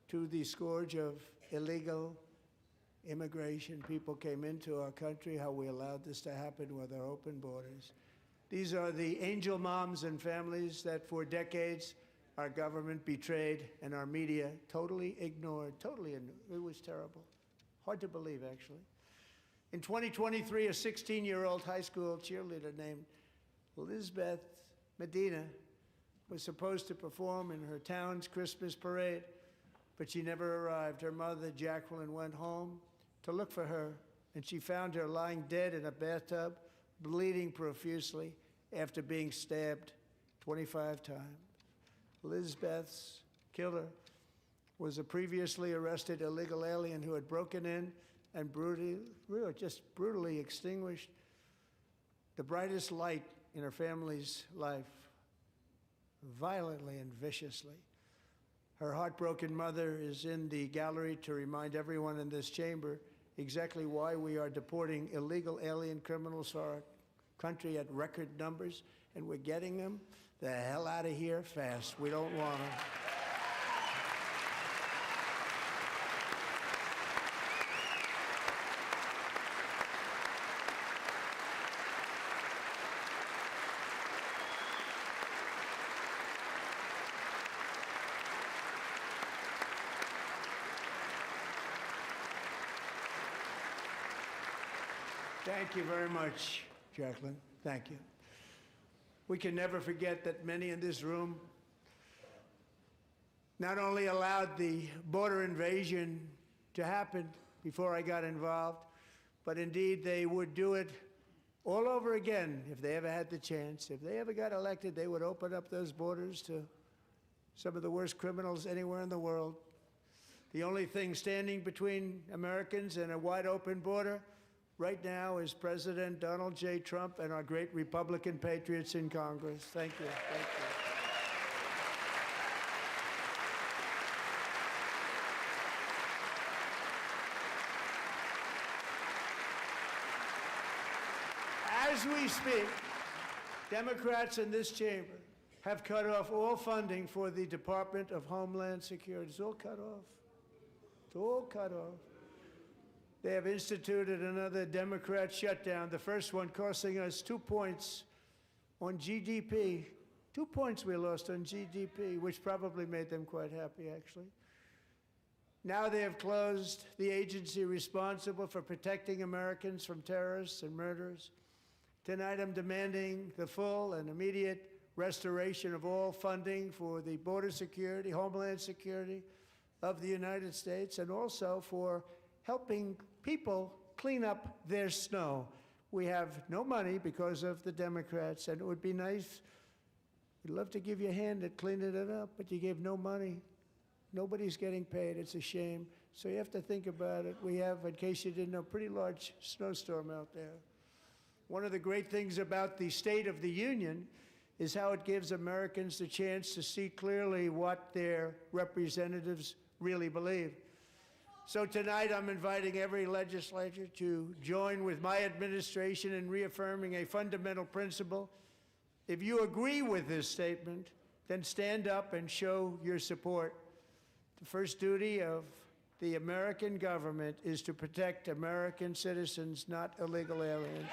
to the scourge of illegal immigration. People came into our country, how we allowed this to happen with our open borders. These are the angel moms and families that for decades our government betrayed and our media totally ignored. It was terrible. Hard to believe, actually. In 2023, a 16-year-old high school cheerleader named Elizabeth Medina was supposed to perform in her town's Christmas parade, but she never arrived. Her mother, Jacqueline, went home to look for her, and she found her lying dead in a bathtub, bleeding profusely after being stabbed 25 times. Lizbeth's killer was a previously arrested illegal alien who had broken in and brutally extinguished the brightest light in her family's life, violently and viciously. Her heartbroken mother is in the gallery to remind everyone in this chamber exactly why we are deporting illegal alien criminals to our country at record numbers, and we're getting them the hell out of here fast. We don't want them. Thank you very much, Jacqueline. Thank you. We can never forget that many in this room not only allowed the border invasion to happen before I got involved, but indeed they would do it all over again if they ever had the chance. If they ever got elected, they would open up those borders to some of the worst criminals anywhere in the world. The only thing standing between Americans and a wide open border right now is President Donald J. Trump and our great Republican patriots in Congress. Thank you. Thank you. As we speak, Democrats in this chamber have cut off all funding for the Department of Homeland Security. It's all cut off. It's all cut off. They have instituted another Democrat shutdown, the first one costing us 2 points on GDP. 2 points we lost on GDP, which probably made them quite happy, actually. Now they have closed the agency responsible for protecting Americans from terrorists and murderers. Tonight I'm demanding the full and immediate restoration of all funding for the border security, homeland security of the United States, and also for helping people clean up their snow. We have no money because of the Democrats, and it would be nice, we'd love to give you a hand at cleaning it up, but you gave no money. Nobody's getting paid. It's a shame. So you have to think about it. We have, in case you didn't know, a pretty large snowstorm out there. One of the great things about the State of the Union is how it gives Americans the chance to see clearly what their representatives really believe. So tonight I'm inviting every legislator to join with my administration in reaffirming a fundamental principle. If you agree with this statement, then stand up and show your support. The first duty of the American government is to protect American citizens, not illegal aliens.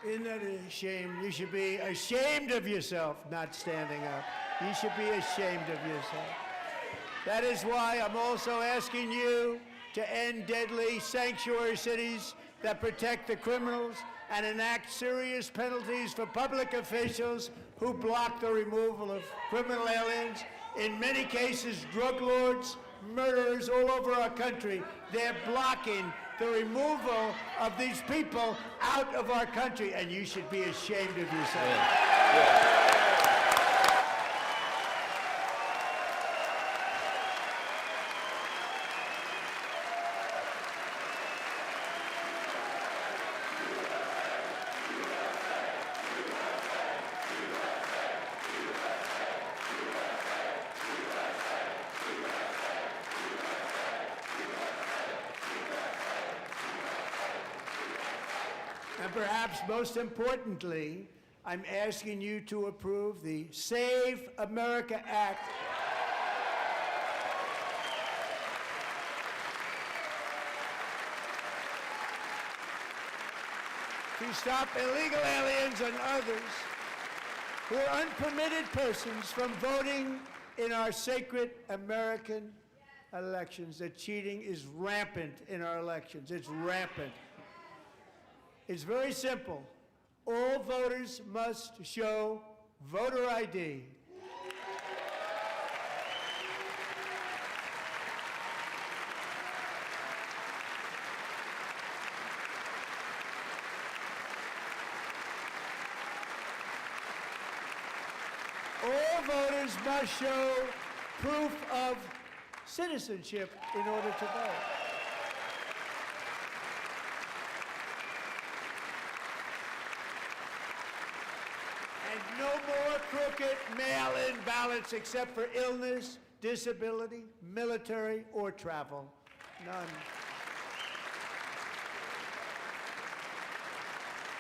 Isn't that a shame? You should be ashamed of yourself not standing up. You should be ashamed of yourself. That is why I'm also asking you to end deadly sanctuary cities that protect the criminals and enact serious penalties for public officials who block the removal of criminal aliens. In many cases, drug lords, murderers all over our country, they're blocking the removal of these people out of our country, and you should be ashamed of yourself. And perhaps most importantly, I'm asking you to approve the Save America Act. To stop illegal aliens and others who are unpermitted persons from voting in our sacred American elections. The cheating is rampant in our elections. It's rampant. It's very simple. All voters must show voter ID. All voters must show proof of citizenship in order to vote. And no more crooked mail-in ballots except for illness, disability, military, or travel. None.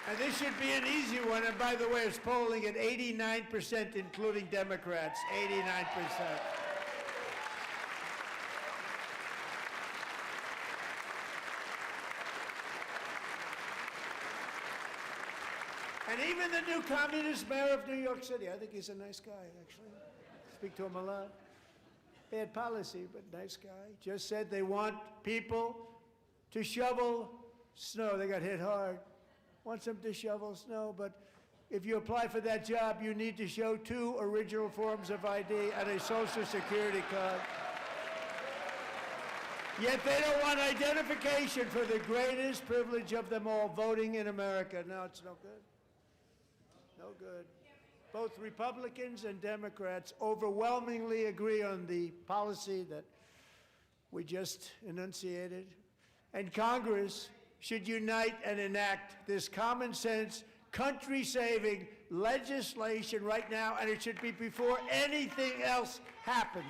And this should be an easy one. And by the way, it's polling at 89%, including Democrats. 89%. And even the new communist mayor of New York City, I think he's a nice guy, actually. Speak to him a lot. Bad policy, but nice guy. Just said they want people to shovel snow. They got hit hard. Wants them to shovel snow, but if you apply for that job, you need to show 2 original forms of ID and a Social Security card. Yet they don't want identification for the greatest privilege of them all, voting in America. No, it's no good. No good. Both Republicans and Democrats overwhelmingly agree on the policy that we just enunciated. And Congress should unite and enact this common sense, country-saving legislation right now, and it should be before anything else happens.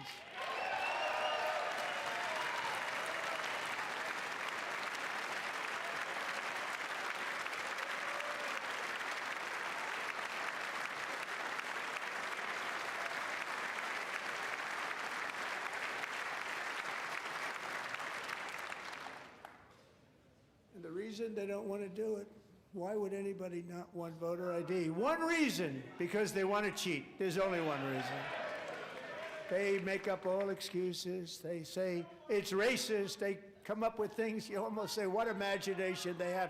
And the reason they don't want to do it, why would anybody not want voter ID? One reason, because they want to cheat. There's only one reason. They make up all excuses. They say it's racist. They come up with things you almost say, what imagination they have.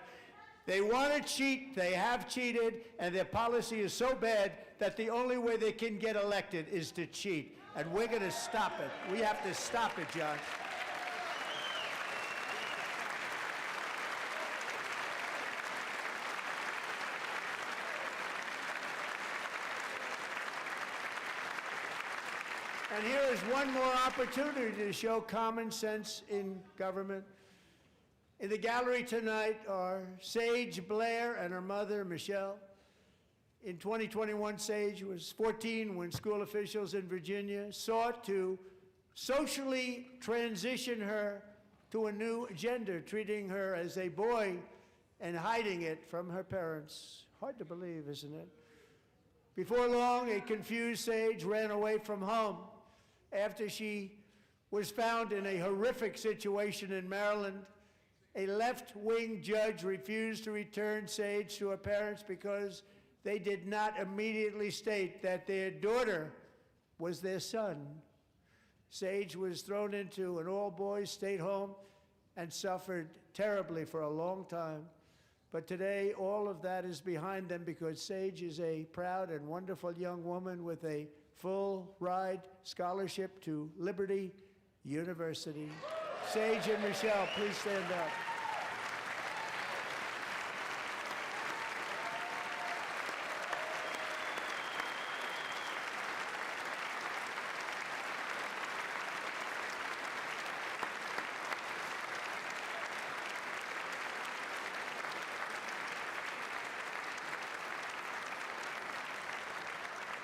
They want to cheat. They have cheated, and their policy is so bad that the only way they can get elected is to cheat. And we're going to stop it. We have to stop it, John. And here is one more opportunity to show common sense in government. In the gallery tonight are Sage Blair and her mother, Michelle. In 2021, Sage was 14 when school officials in Virginia sought to socially transition her to a new gender, treating her as a boy and hiding it from her parents. Hard to believe, isn't it? Before long, a confused Sage ran away from home after she was found in a horrific situation in Maryland A left-wing judge refused to return Sage to her parents because they did not immediately state that their daughter was their son. Sage was thrown into an all-boys state home and suffered terribly for a long time. But today, all of that is behind them because Sage is a proud and wonderful young woman with a full-ride scholarship to Liberty University. Sage and Michelle, please stand up.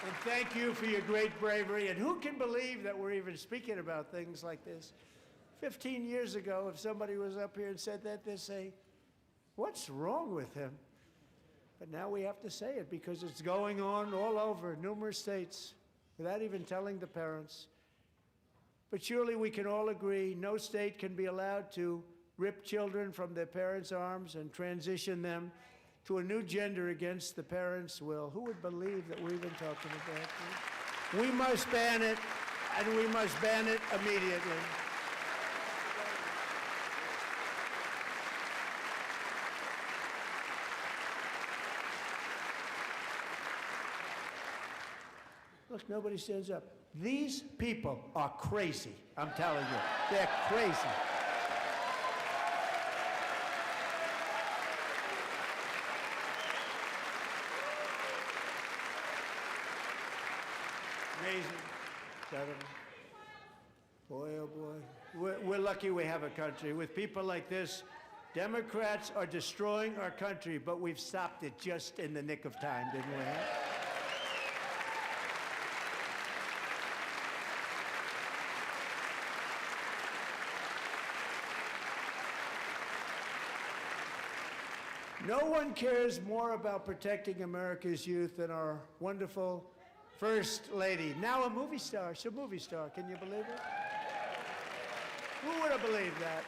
And thank you for your great bravery. And who can believe that we're even speaking about things like this? 15 years ago, if somebody was up here and said that, they'd say, what's wrong with him? But now we have to say it because it's going on all over numerous states without even telling the parents. But surely we can all agree no state can be allowed to rip children from their parents' arms and transition them to a new gender against the parents' will. Who would believe that we're even talking about this? We must ban it, and we must ban it immediately. Look, nobody stands up. These people are crazy, I'm telling you. They're crazy. Amazing, gentlemen. Boy, oh boy. We're lucky we have a country. With people like this, Democrats are destroying our country, but we've stopped it just in the nick of time, didn't we? Huh? No one cares more about protecting America's youth than our wonderful First Lady, now a movie star. She's a movie star. Can you believe it? Who would have believed that?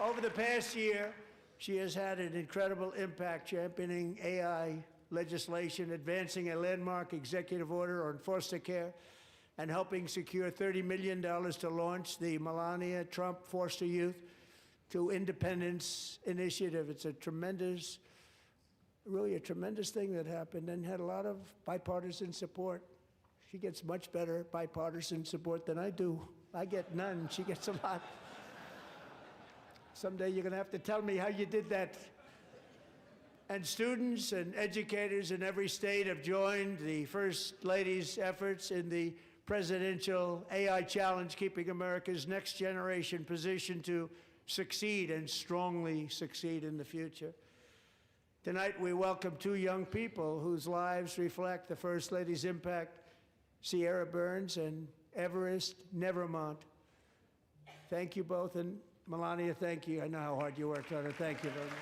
Over the past year, she has had an incredible impact championing AI legislation, advancing a landmark executive order on foster care, and helping secure $30 million to launch the Melania Trump Foster Youth to Independence Initiative. It's a tremendous, really a tremendous thing that happened and had a lot of bipartisan support. She gets much better bipartisan support than I do. I get none, she gets a lot. Someday you're gonna have to tell me how you did that. And students and educators in every state have joined the First Lady's efforts in the presidential AI challenge, keeping America's next generation positioned to succeed and strongly succeed in the future. Tonight, we welcome two young people whose lives reflect the First Lady's impact, Sierra Burns and Everest Nevermont. Thank you both, and Melania, thank you. I know how hard you worked on it. Thank you very much.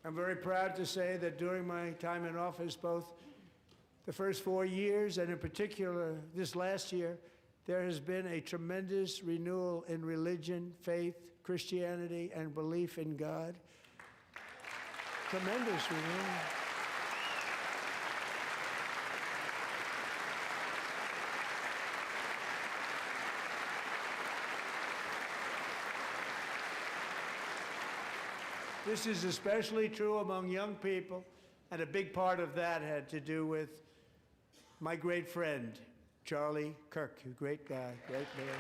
I'm very proud to say that during my time in office, both the first 4 years and in particular this last year, there has been a tremendous renewal in religion, faith, Christianity, and belief in God. Tremendous renewal. This is especially true among young people, and a big part of that had to do with my great friend, Charlie Kirk, a great guy, great man.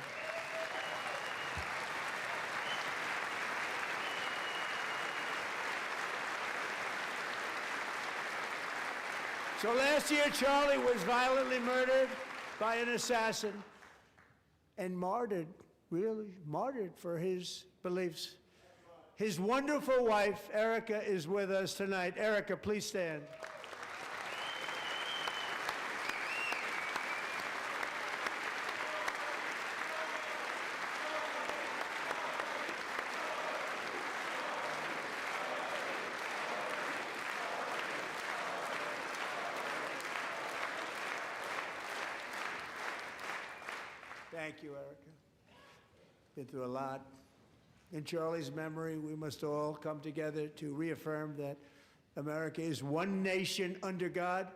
So last year, Charlie was violently murdered by an assassin and martyred, really martyred for his beliefs. His wonderful wife, Erica, is with us tonight. Erica, please stand. Thank you, Erica. Been through a lot. In Charlie's memory, we must all come together to reaffirm that America is one nation under God,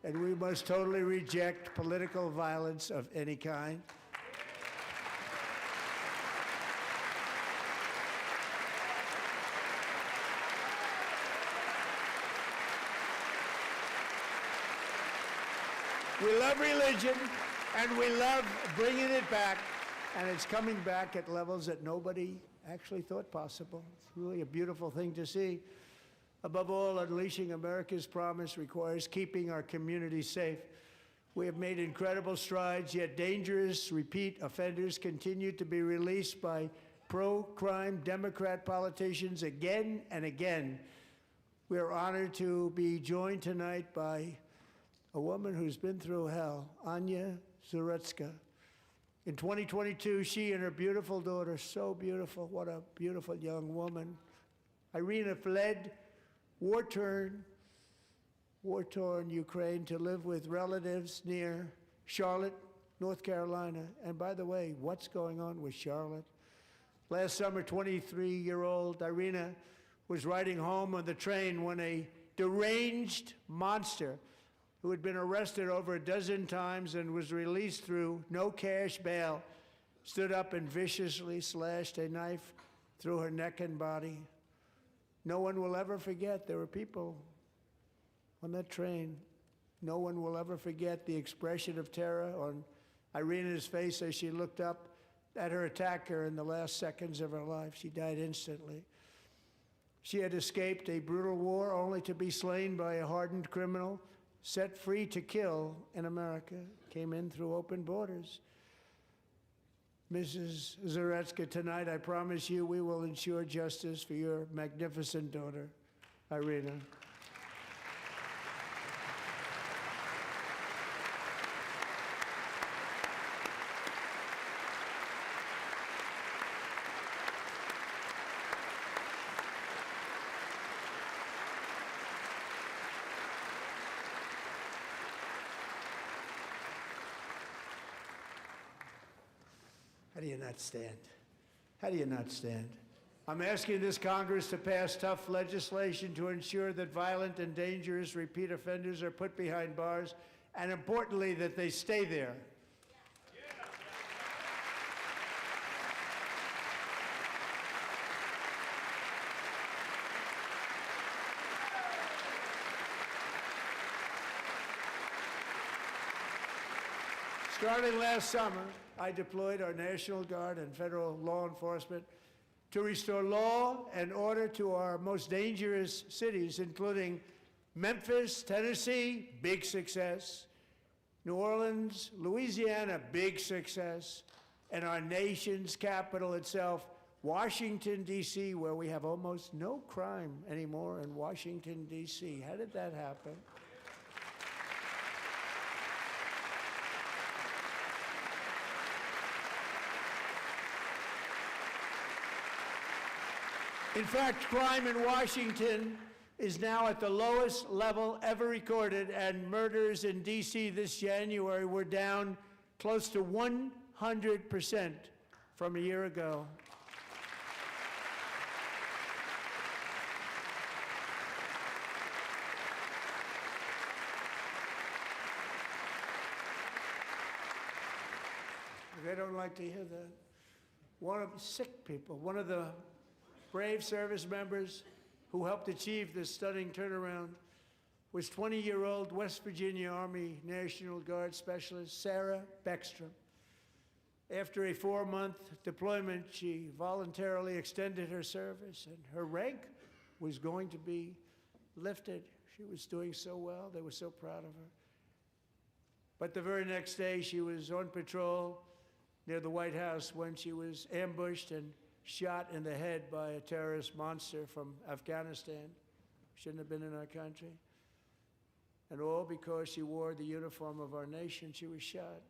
and we must totally reject political violence of any kind. We love religion, and we love bringing it back, and it's coming back at levels that nobody actually thought possible. It's really a beautiful thing to see. Above all, unleashing America's promise requires keeping our communities safe. We have made incredible strides, yet dangerous repeat offenders continue to be released by pro-crime Democrat politicians again and again. We are honored to be joined tonight by a woman who's been through hell, Anya Zarutska. In 2022, she and her beautiful daughter, so beautiful, what a beautiful young woman, Irina, fled war-torn Ukraine to live with relatives near Charlotte, North Carolina. And by the way, what's going on with Charlotte? Last summer, 23-year-old Irina was riding home on the train when a deranged monster who had been arrested over a dozen times and was released through no cash bail, stood up and viciously slashed a knife through her neck and body. No one will ever forget, there were people on that train. No one will ever forget the expression of terror on Irina's face as she looked up at her attacker in the last seconds of her life. She died instantly. She had escaped a brutal war only to be slain by a hardened criminal, set free to kill in America, came in through open borders. Mrs. Zarutska, tonight I promise you we will ensure justice for your magnificent daughter, Irina. How do you not stand? How do you not stand? I'm asking this Congress to pass tough legislation to ensure that violent and dangerous repeat offenders are put behind bars, and importantly, that they stay there. Starting last summer, I deployed our National Guard and federal law enforcement to restore law and order to our most dangerous cities, including Memphis, Tennessee, big success, New Orleans, Louisiana, big success, and our nation's capital itself, Washington, D.C., where we have almost no crime anymore in Washington, D.C. How did that happen? In fact, crime in Washington is now at the lowest level ever recorded, and murders in D.C. this January were down close to 100% from a year ago. They don't like to hear that. One of the sick people, one of the brave service members who helped achieve this stunning turnaround was 20-year-old West Virginia Army National Guard Specialist Sarah Beckstrom. After a 4-month deployment, she voluntarily extended her service, and her rank was going to be lifted. She was doing so well. They were so proud of her. But the very next day, she was on patrol near the White House when she was ambushed and shot in the head by a terrorist monster from Afghanistan. Shouldn't have been in our country. And all because she wore the uniform of our nation, she was shot.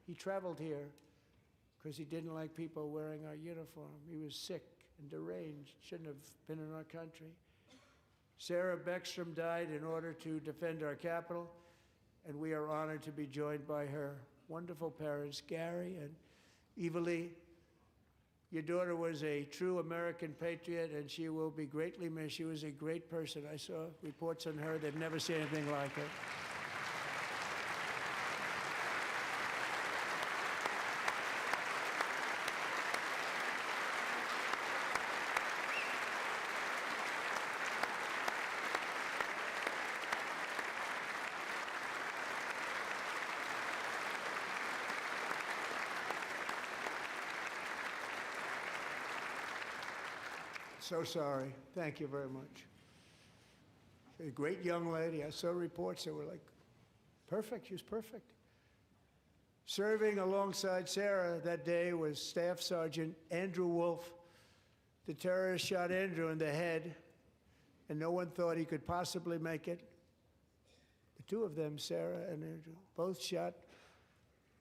He traveled here because he didn't like people wearing our uniform. He was sick and deranged, shouldn't have been in our country. Sarah Beckstrom died in order to defend our capital, and we are honored to be joined by her wonderful parents, Gary and Evalie. Your daughter was a true American patriot, and she will be greatly missed. She was a great person. I saw reports on her. They've never seen anything like her. So sorry. Thank you very much. A great young lady. I saw reports that were like, perfect. She was perfect. Serving alongside Sarah that day was Staff Sergeant Andrew Wolf. The terrorist shot Andrew in the head, and no one thought he could possibly make it. The two of them, Sarah and Andrew, both shot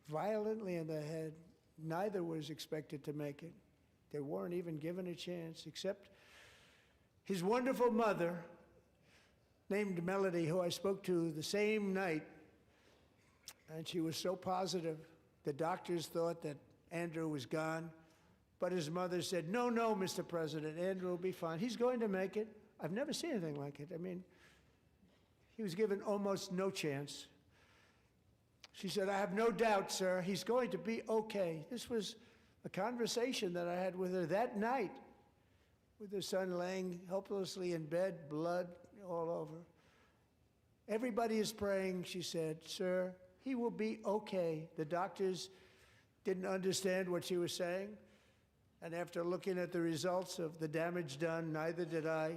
violently in the head. Neither was expected to make it. They weren't even given a chance, except his wonderful mother, named Melody, who I spoke to the same night, and she was so positive. The doctors thought that Andrew was gone, but his mother said, no, no, Mr. President, Andrew will be fine. He's going to make it. I've never seen anything like it. I mean, he was given almost no chance. She said, I have no doubt, sir, he's going to be okay. This was a conversation that I had with her that night, with her son laying helplessly in bed, blood all over. Everybody is praying, she said, sir, he will be okay. The doctors didn't understand what she was saying, and after looking at the results of the damage done, neither did I.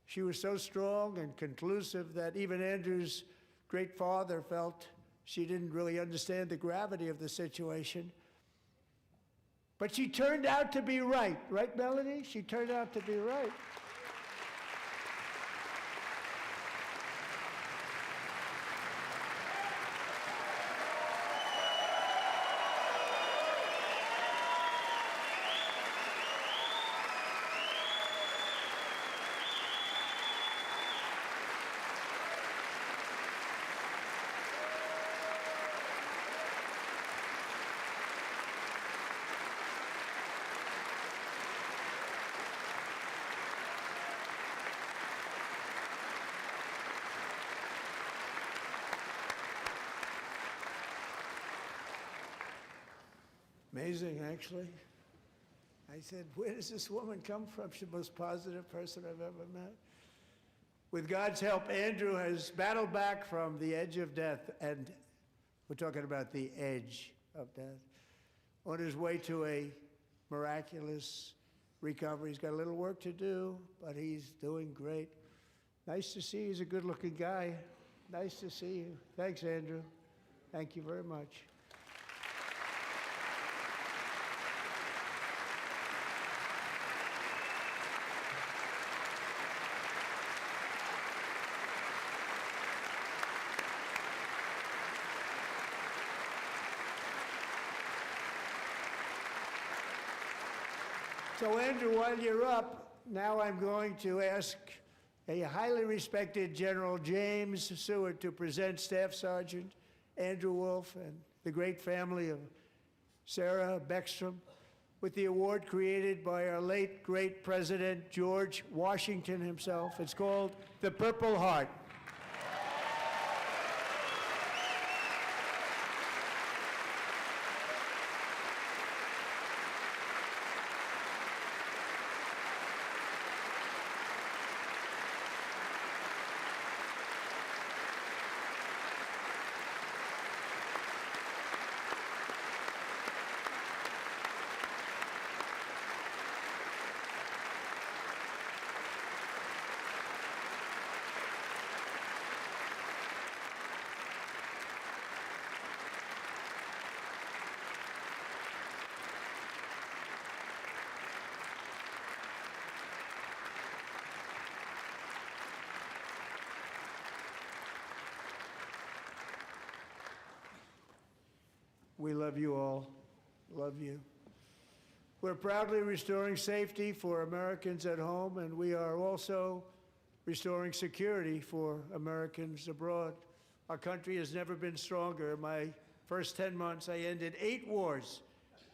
She was so strong and conclusive that even Andrew's great father felt she didn't really understand the gravity of the situation. But she turned out to be right. Right, Melanie? She turned out to be right. Amazing, actually. I said, where does this woman come from? She's the most positive person I've ever met. With God's help, Andrew has battled back from the edge of death, and we're talking about the edge of death, on his way to a miraculous recovery. He's got a little work to do, but he's doing great. Nice to see you. He's a good-looking guy. Nice to see you. Thanks, Andrew. Thank you very much. So, Andrew, while you're up, now I'm going to ask a highly respected General James Seward to present Staff Sergeant Andrew Wolf and the great family of Sarah Beckstrom with the award created by our late, great President George Washington himself. It's called the Purple Heart. We love you all. Love you. We're proudly restoring safety for Americans at home, and we are also restoring security for Americans abroad. Our country has never been stronger. My first 10 months, I ended 8 wars,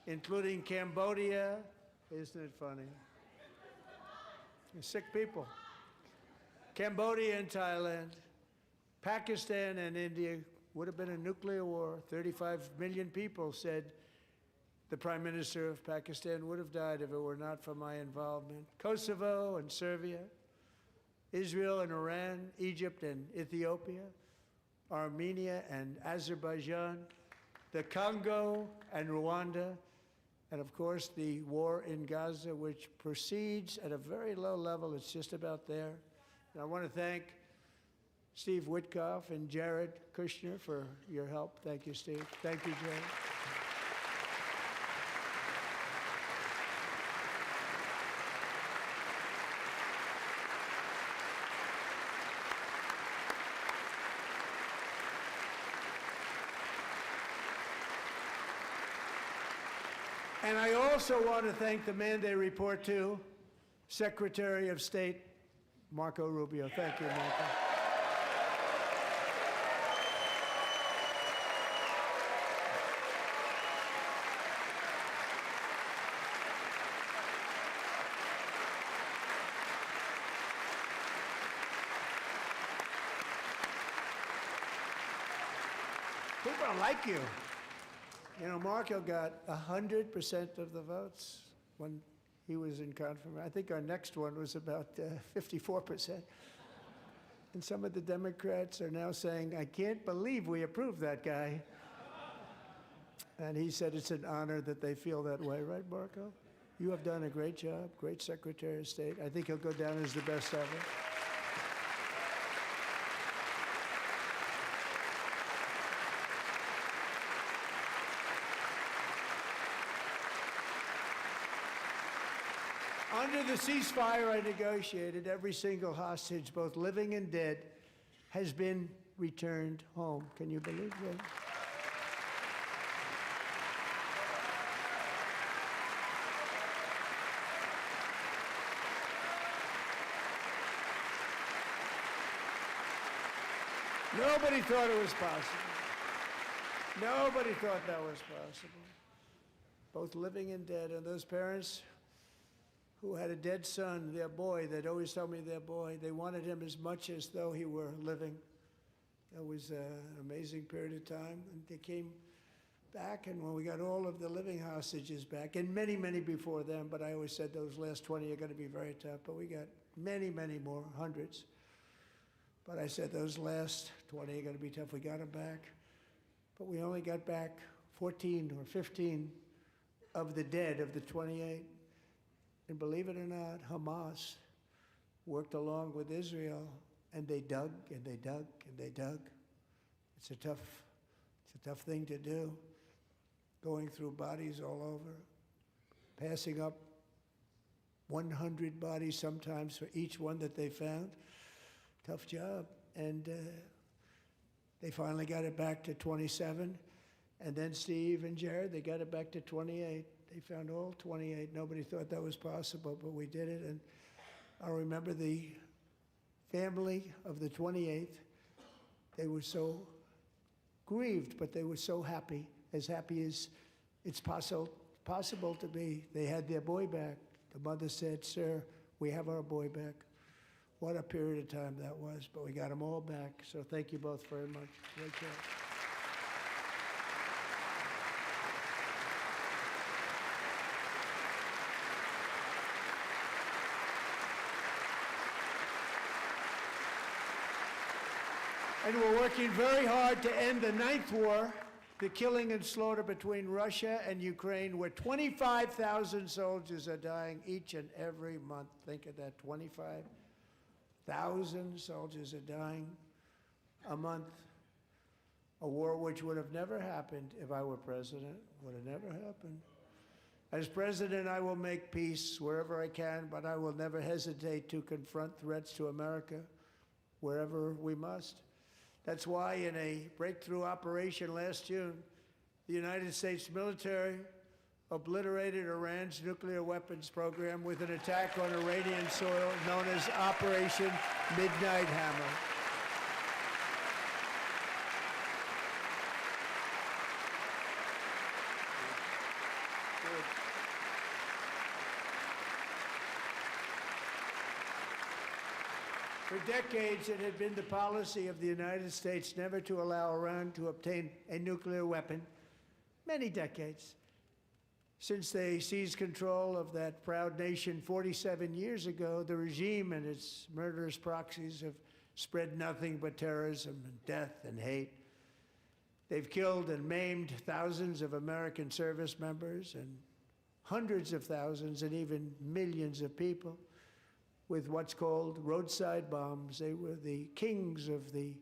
including Cambodia. Isn't it funny? Sick people. Cambodia and Thailand, Pakistan and India would have been a nuclear war. 35 million people said the Prime Minister of Pakistan would have died if it were not for my involvement. Kosovo and Serbia, Israel and Iran, Egypt and Ethiopia, Armenia and Azerbaijan, the Congo and Rwanda, and of course the war in Gaza, which proceeds at a very low level. It's just about there. And I want to thank Steve Witkoff and Jared Kushner for your help. Thank you, Steve. Thank you, Jared. And I also want to thank the man they report to, Secretary of State Marco Rubio. Thank you, Marco. People don't like you. You know, Marco got 100% of the votes when he was in confirmation. I think our next one was about 54%. And some of the Democrats are now saying, I can't believe we approved that guy. And he said it's an honor that they feel that way, right, Marco? You have done a great job, great Secretary of State. I think he'll go down as the best ever. Under the ceasefire I negotiated, every single hostage, both living and dead, has been returned home. Can you believe that? Nobody thought it was possible. Nobody thought that was possible. Both living and dead. And those parents who had a dead son, their boy, they'd always tell me their boy, they wanted him as much as though he were living. That was an amazing period of time. And they came back, and when we got all of the living hostages back, and many, many before them, but I always said those last 20 are going to be very tough, but we got many, many more, hundreds. But I said those last 20 are going to be tough. We got them back. But we only got back 14 or 15 of the dead, of the 28. And believe it or not, Hamas worked along with Israel, and they dug, and they dug, and they dug. It's a tough thing to do, going through bodies all over, passing up 100 bodies sometimes for each one that they found. Tough job. And they finally got it back to 27. And then Steve and Jared, they got it back to 28. They found all 28. Nobody thought that was possible, but we did it. And I remember the family of the 28th. They were so grieved, but they were so happy as it's possible to be. They had their boy back. The mother said, "Sir, we have our boy back." What a period of time that was, but we got them all back. So thank you both very much. Great job. And we're working very hard to end the 9th war, the killing and slaughter between Russia and Ukraine, where 25,000 soldiers are dying each and every month. Think of that, 25,000 soldiers are dying a month. A war which would have never happened if I were president, would have never happened. As president, I will make peace wherever I can, but I will never hesitate to confront threats to America wherever we must. That's why in a breakthrough operation last June, the United States military obliterated Iran's nuclear weapons program with an attack on Iranian soil known as Operation Midnight Hammer. For decades, it had been the policy of the United States never to allow Iran to obtain a nuclear weapon. Many decades. Since they seized control of that proud nation 47 years ago, the regime and its murderous proxies have spread nothing but terrorism and death and hate. They've killed and maimed thousands of American service members and hundreds of thousands and even millions of people with what's called roadside bombs. They were the kings of the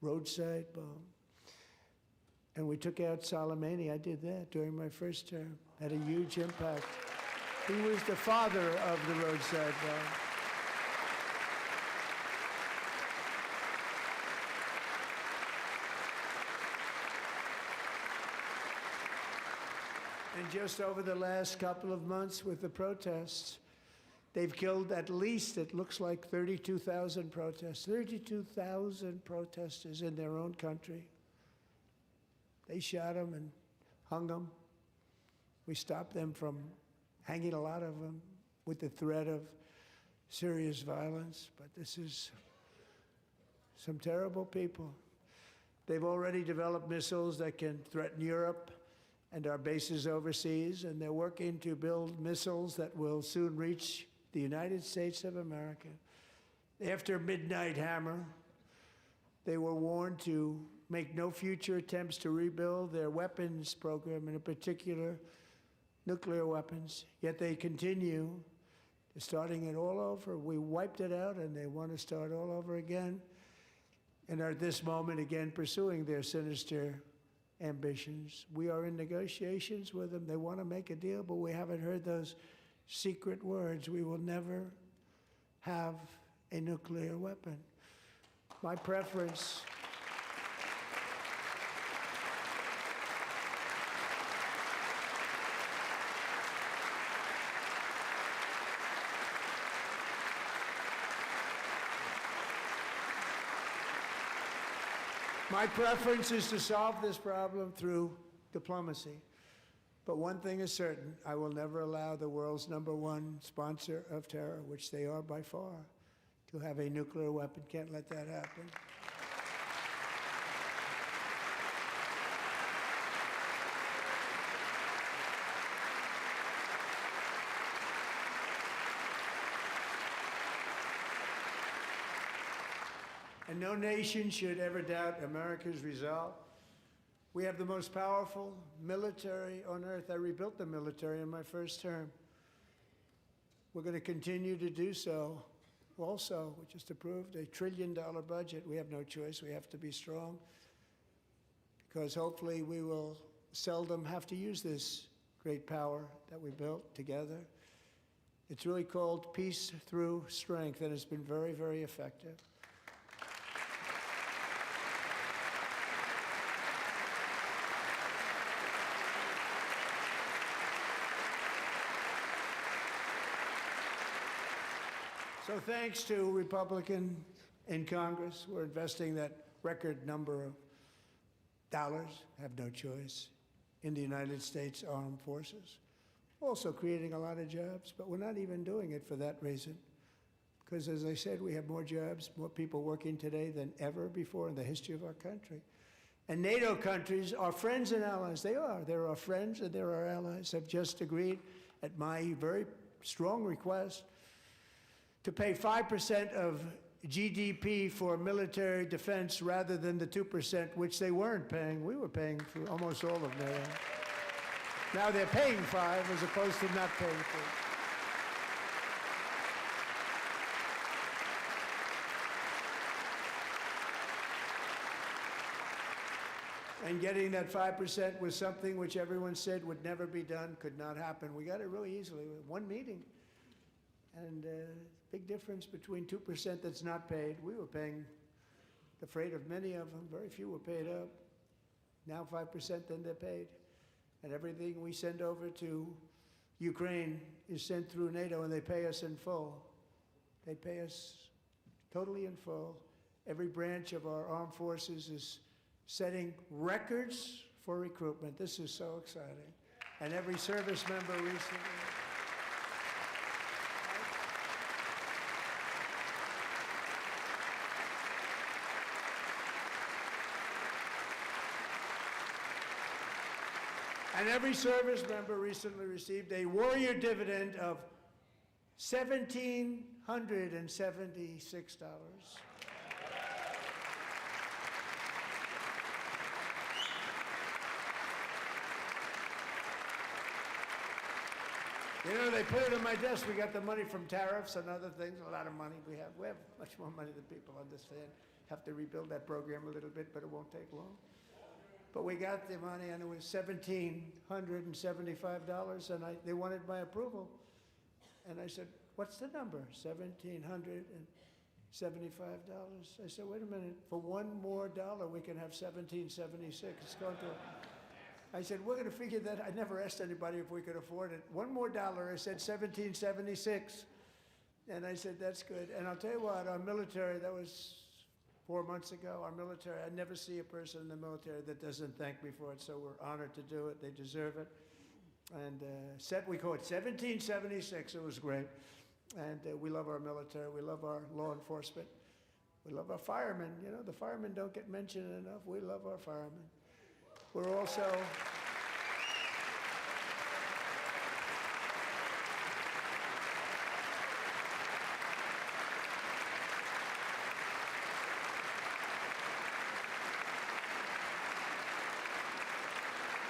roadside bomb. And we took out Soleimani. I did that during my first term. Had a huge impact. He was the father of the roadside bomb. And just over the last couple of months with the protests, they've killed at least, it looks like, 32,000 protesters. 32,000 protesters in their own country. They shot them and hung them. We stopped them from hanging a lot of them with the threat of serious violence. But this is some terrible people. They've already developed missiles that can threaten Europe and our bases overseas, and they're working to build missiles that will soon reach the United States of America. After Midnight Hammer, they were warned to make no future attempts to rebuild their weapons program, and in particular, nuclear weapons. Yet they continue, starting it all over. We wiped it out, and they want to start all over again, and are at this moment again pursuing their sinister ambitions. We are in negotiations with them. They want to make a deal, but we haven't heard those secret words. We will never have a nuclear weapon. My preference is to solve this problem through diplomacy. But one thing is certain, I will never allow the world's #1 sponsor of terror, which they are by far, to have a nuclear weapon. Can't let that happen. And no nation should ever doubt America's resolve. We have the most powerful military on earth. I rebuilt the military in my first term. We're going to continue to do so. Also, we just approved a $1 trillion budget. We have no choice. We have to be strong, because hopefully we will seldom have to use this great power that we built together. It's really called peace through strength, and it's been very, very effective. So thanks to Republicans in Congress, we're investing that record number of dollars, have no choice, in the United States Armed Forces. Also creating a lot of jobs, but we're not even doing it for that reason. Because as I said, we have more jobs, more people working today than ever before in the history of our country. And NATO countries are friends and allies. They are. They're our friends and they're our allies. Have just agreed, at my very strong request, to pay 5% of GDP for military defense rather than the 2%, which they weren't paying. We were paying for almost all of NATO. Now they're paying 5 as opposed to not paying 4. And getting that 5% was something which everyone said would never be done, could not happen. We got it really easily with one meeting. And big difference between 2% that's not paid. We were paying the freight of many of them. Very few were paid up. Now 5%, then they're paid. And everything we send over to Ukraine is sent through NATO, and they pay us in full. They pay us totally in full. Every branch of our armed forces is setting records for recruitment. This is so exciting. And every service member recently. And every service member recently received a warrior dividend of $1,776. You know, they put it on my desk. We got the money from tariffs and other things, a lot of money we have. We have much more money than people understand. Have to rebuild that program a little bit, but it won't take long. But we got the money, and it was $1,775, and they wanted my approval. And I said, what's the number? $1,775. I said, wait a minute, for one more dollar, we can have $1,776. It's going to... I said, we're going to figure that. I never asked anybody if we could afford it. One more dollar, I said $1,776. And I said, that's good. And I'll tell you what, our military, that was 4 months ago, our military, I never see a person in the military that doesn't thank me for it, so we're honored to do it. They deserve it. And we call it 1776. It was great. And we love our military. We love our law enforcement. We love our firemen. You know, the firemen don't get mentioned enough. We love our firemen. We're also...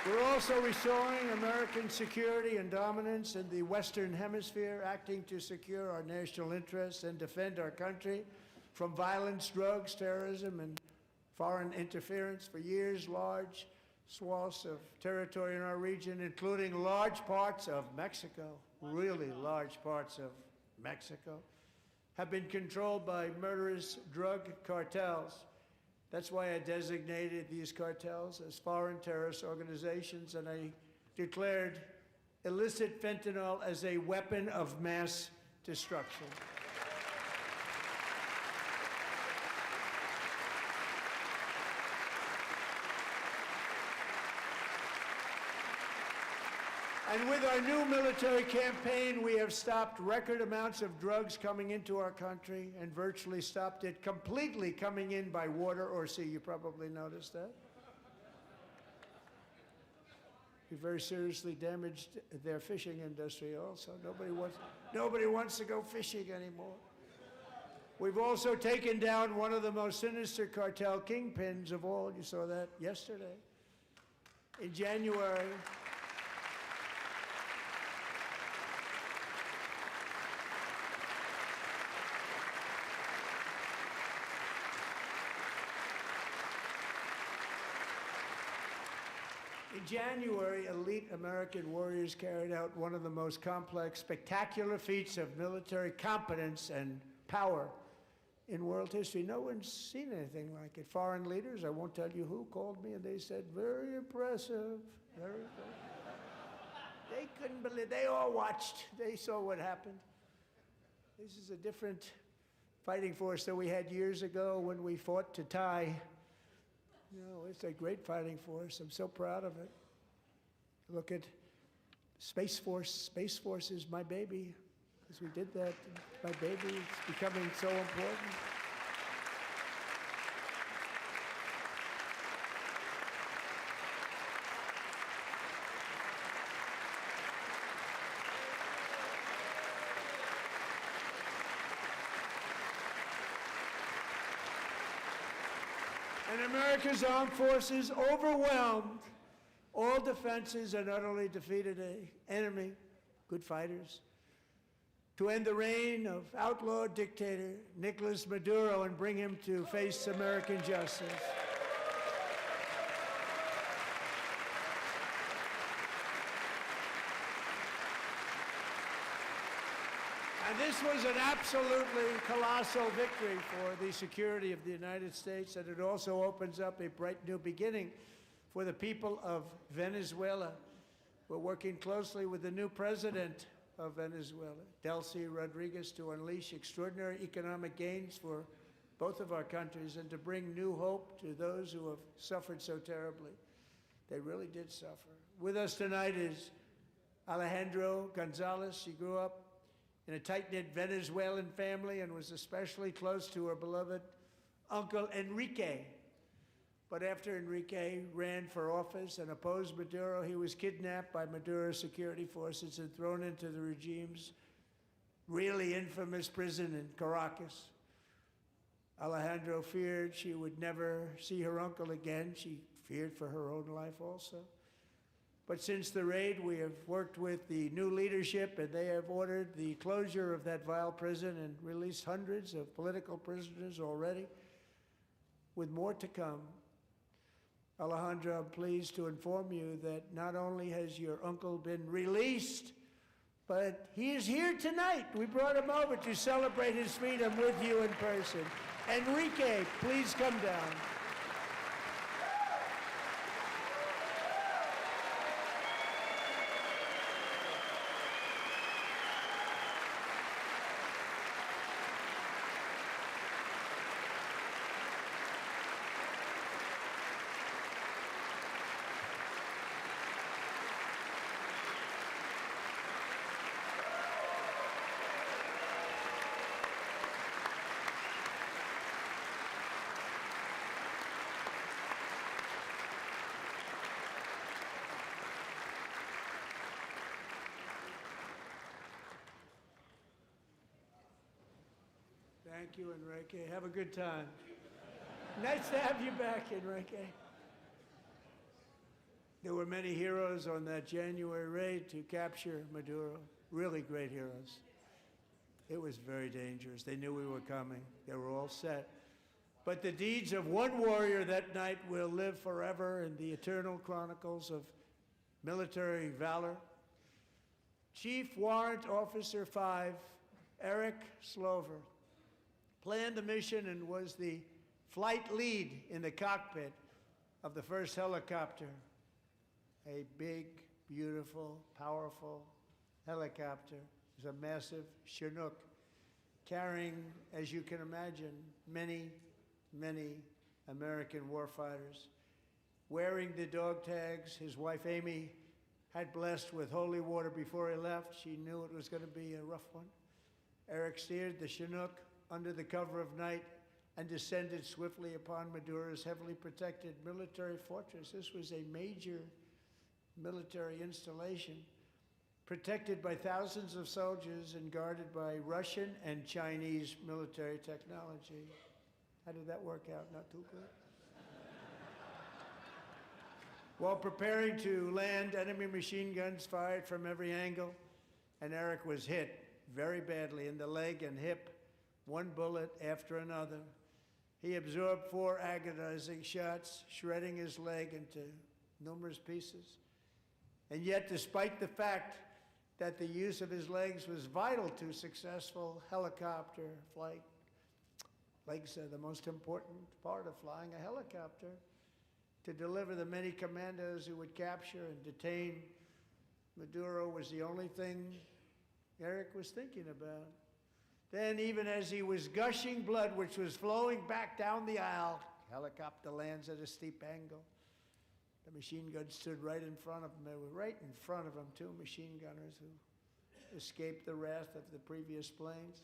We're also restoring American security and dominance in the Western Hemisphere, acting to secure our national interests and defend our country from violence, drugs, terrorism, and foreign interference. For years, large swaths of territory in our region, including large parts of Mexico, really large parts of Mexico, have been controlled by murderous drug cartels. That's why I designated these cartels as foreign terrorist organizations, and I declared illicit fentanyl as a weapon of mass destruction. And with our new military campaign, we have stopped record amounts of drugs coming into our country and virtually stopped it completely coming in by water or sea. You probably noticed that. We very seriously damaged their fishing industry also. Nobody wants to go fishing anymore. We've also taken down one of the most sinister cartel kingpins of all. You saw that yesterday. In January, elite American warriors carried out one of the most complex, spectacular feats of military competence and power in world history. No one's seen anything like it. Foreign leaders, I won't tell you who, called me and they said, very impressive, very impressive. They couldn't believe, they all watched, they saw what happened. This is a different fighting force than we had years ago when we fought to tie. You know, it's a great fighting force. I'm so proud of it. Look at Space Force. Space Force is my baby, because we did that. My baby is becoming so important. And America's armed forces overwhelmed all defenses and utterly defeated an enemy, good fighters, to end the reign of outlaw dictator Nicolas Maduro and bring him to face American justice. And this was an absolutely colossal victory for the security of the United States, and it also opens up a bright new beginning for the people of Venezuela. We're working closely with the new president of Venezuela, Delcy Rodriguez, to unleash extraordinary economic gains for both of our countries and to bring new hope to those who have suffered so terribly. They really did suffer. With us tonight is Alejandro Gonzalez. She grew up in a tight-knit Venezuelan family and was especially close to her beloved uncle Enrique. But after Enrique ran for office and opposed Maduro, he was kidnapped by Maduro's security forces and thrown into the regime's really infamous prison in Caracas. Alejandro feared she would never see her uncle again. She feared for her own life also. But since the raid, we have worked with the new leadership, and they have ordered the closure of that vile prison and released hundreds of political prisoners already, with more to come. Alejandro, I'm pleased to inform you that not only has your uncle been released, but he is here tonight. We brought him over to celebrate his freedom with you in person. Enrique, please come down. Thank you, Enrique. Have a good time. Nice to have you back, Enrique. There were many heroes on that January raid to capture Maduro, really great heroes. It was very dangerous. They knew we were coming. They were all set. But the deeds of one warrior that night will live forever in the eternal chronicles of military valor. Chief Warrant Officer 5, Eric Slover, planned the mission and was the flight lead in the cockpit of the first helicopter, a big, beautiful, powerful helicopter. It was a massive Chinook carrying, as you can imagine, many, many American warfighters. Wearing the dog tags his wife Amy had blessed with holy water before he left. She knew it was going to be a rough one. Eric steered the Chinook under the cover of night and descended swiftly upon Maduro's heavily protected military fortress. This was a major military installation, protected by thousands of soldiers and guarded by Russian and Chinese military technology. How did that work out? Not too good. While preparing to land, enemy machine guns fired from every angle, and Eric was hit very badly in the leg and hip, one bullet after another. He absorbed 4 agonizing shots, shredding his leg into numerous pieces. And yet, despite the fact that the use of his legs was vital to successful helicopter flight, legs are the most important part of flying a helicopter, to deliver the many commandos who would capture and detain Maduro was the only thing Eric was thinking about. Then, even as he was gushing blood, which was flowing back down the aisle, helicopter lands at a steep angle. The machine guns stood right in front of him. They were right in front of him, 2 machine gunners who escaped the wrath of the previous planes.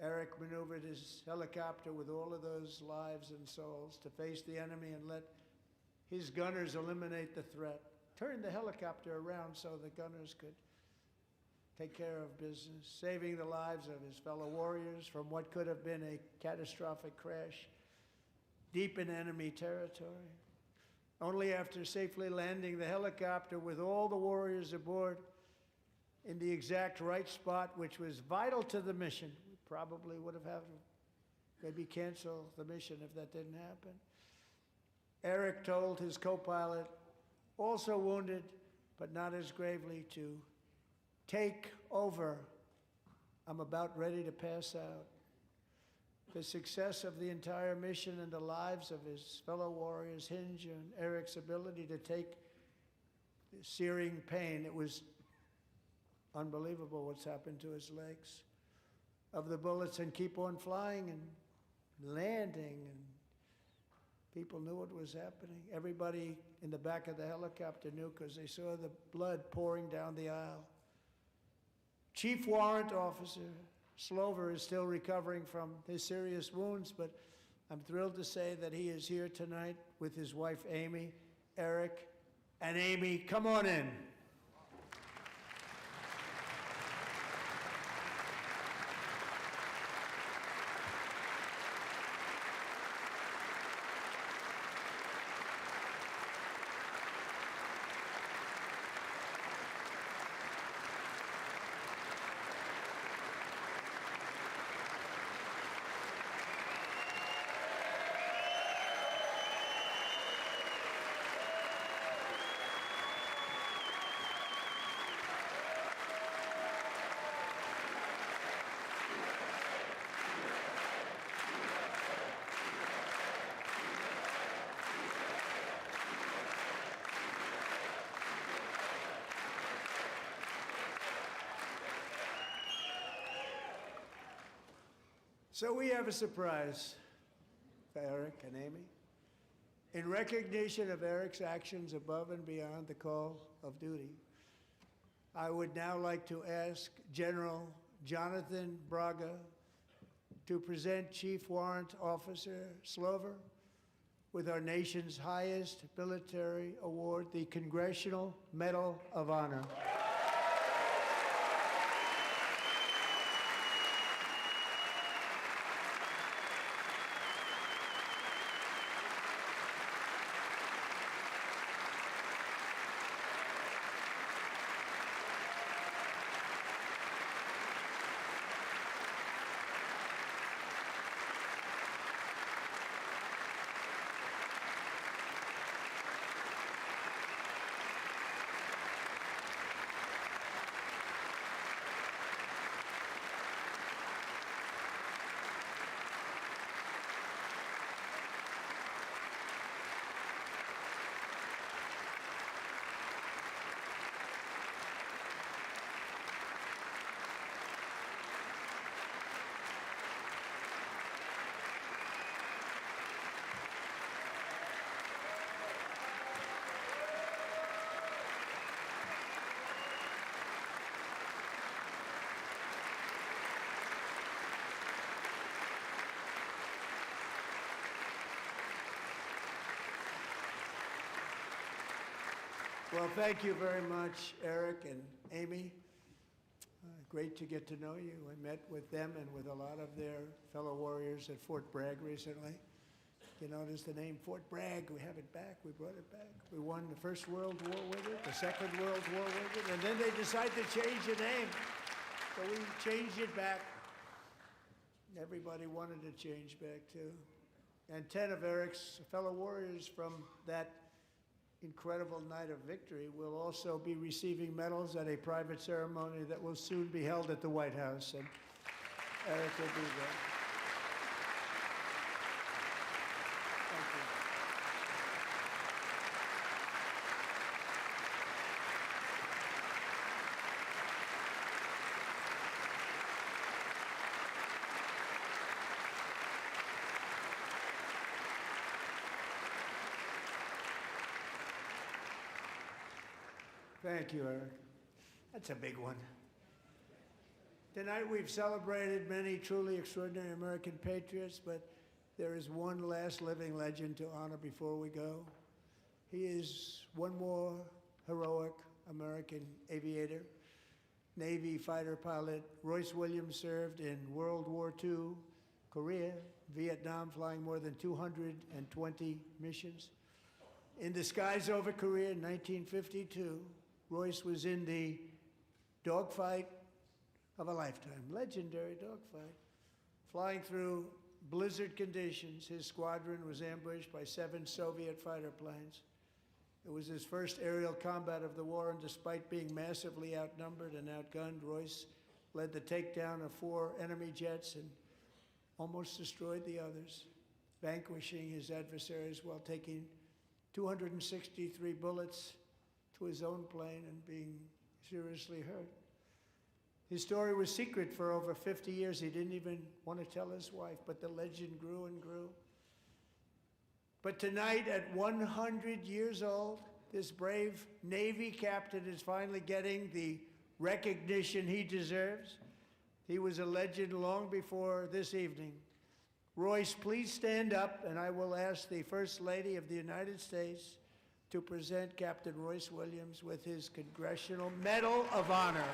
Eric maneuvered his helicopter with all of those lives and souls to face the enemy and let his gunners eliminate the threat. Turned the helicopter around so the gunners could take care of business, saving the lives of his fellow warriors from what could have been a catastrophic crash deep in enemy territory. Only after safely landing the helicopter with all the warriors aboard in the exact right spot, which was vital to the mission, we probably would have had to maybe cancel the mission if that didn't happen. Eric told his co-pilot, also wounded but not as gravely, to take over. I'm about ready to pass out. The success of the entire mission and the lives of his fellow warriors hinge on Eric's ability to take the searing pain. It was unbelievable what's happened to his legs of the bullets and keep on flying and landing and People knew what was happening. Everybody in the back of the helicopter knew because they saw the blood pouring down the aisle. Chief Warrant Officer Slover is still recovering from his serious wounds, but I'm thrilled to say that he is here tonight with his wife, Amy, Eric, and Amy. Come on in. So we have a surprise for Eric and Amy. In recognition of Eric's actions above and beyond the call of duty, I would now like to ask General Jonathan Braga to present Chief Warrant Officer Slover with our nation's highest military award, the Congressional Medal of Honor. Well, thank you very much, Eric and Amy. Great to get to know you. I met with them and with a lot of their fellow warriors at Fort Bragg recently. You notice the name Fort Bragg, we have it back, we brought it back. We won the First World War with it, the Second World War with it, and then they decided to change the name. So we changed it back. Everybody wanted to change back too. And 10 of Eric's fellow warriors from that incredible night of victory will also be receiving medals at a private ceremony that will soon be held at the White House, and Eric will be there. Thank you. Thank you, Eric. That's a big one. Tonight we've celebrated many truly extraordinary American patriots, but there is one last living legend to honor before we go. He is one more heroic American aviator, Navy fighter pilot. Royce Williams served in World War II, Korea, Vietnam, flying more than 220 missions. In the skies over Korea in 1952, Royce was in the dogfight of a lifetime, legendary dogfight. Flying through blizzard conditions, his squadron was ambushed by 7 Soviet fighter planes. It was his first aerial combat of the war, and despite being massively outnumbered and outgunned, Royce led the takedown of 4 enemy jets and almost destroyed the others, vanquishing his adversaries while taking 263 bullets to his own plane and being seriously hurt. His story was secret for over 50 years. He didn't even want to tell his wife, but the legend grew and grew. But tonight, at 100 years old, this brave Navy captain is finally getting the recognition he deserves. He was a legend long before this evening. Royce, please stand up, and I will ask the First Lady of the United States to present Captain Royce Williams with his Congressional Medal of Honor.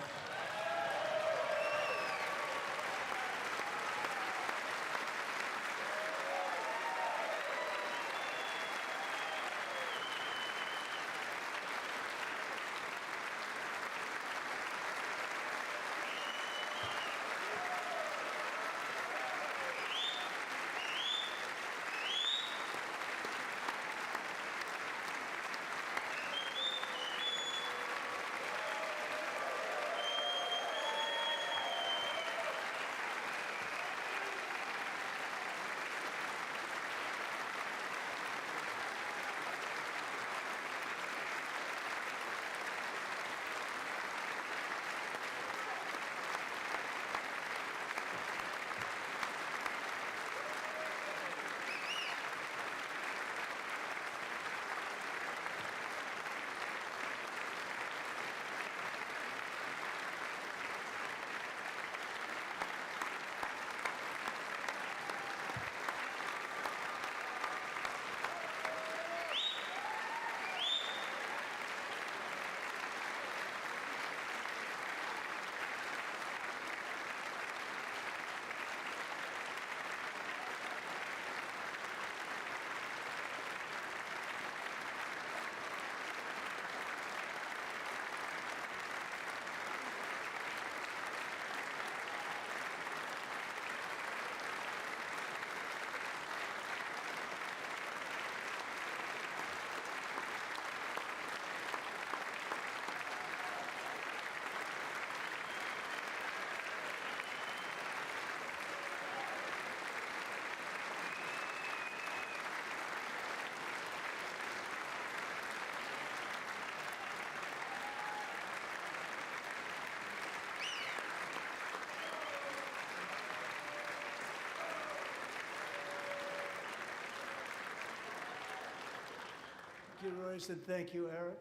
Thank you, Royce, and thank you, Eric.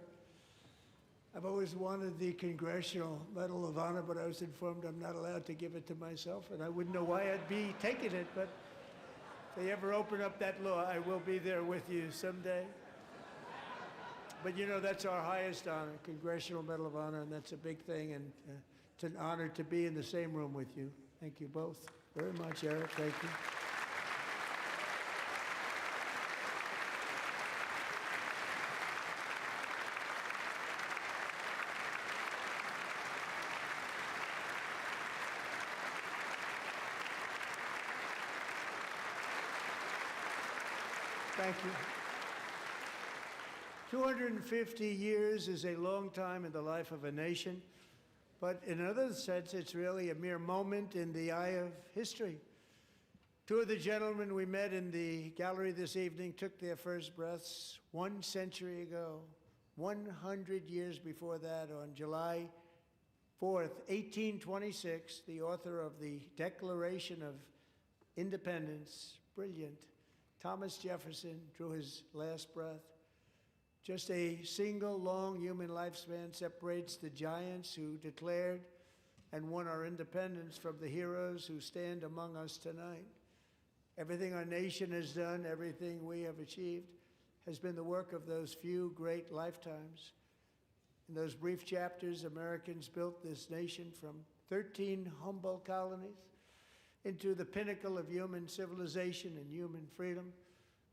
I've always wanted the Congressional Medal of Honor, but I was informed I'm not allowed to give it to myself, and I wouldn't know why I'd be taking it, but if they ever open up that law, I will be there with you someday. But you know, that's our highest honor, Congressional Medal of Honor, and that's a big thing, and it's an honor to be in the same room with you. Thank you both very much, Eric. Thank you. Thank you. 250 years is a long time in the life of a nation, but in another sense, it's really a mere moment in the eye of history. Two of the gentlemen we met in the gallery this evening took their first breaths 1 century ago, 100 years before that, on July 4th, 1826, the author of the Declaration of Independence, brilliant, Thomas Jefferson, drew his last breath. Just a single long human lifespan separates the giants who declared and won our independence from the heroes who stand among us tonight. Everything our nation has done, everything we have achieved, has been the work of those few great lifetimes. In those brief chapters, Americans built this nation from 13 humble colonies into the pinnacle of human civilization and human freedom,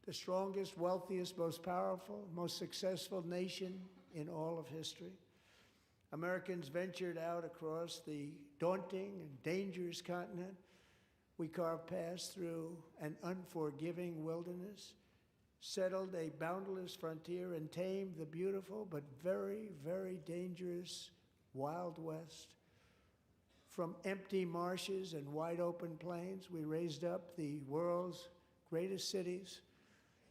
the strongest, wealthiest, most powerful, most successful nation in all of history. Americans ventured out across the daunting and dangerous continent. We carved paths through an unforgiving wilderness, settled a boundless frontier, and tamed the beautiful but very, very dangerous Wild West. From empty marshes and wide open plains, we raised up the world's greatest cities.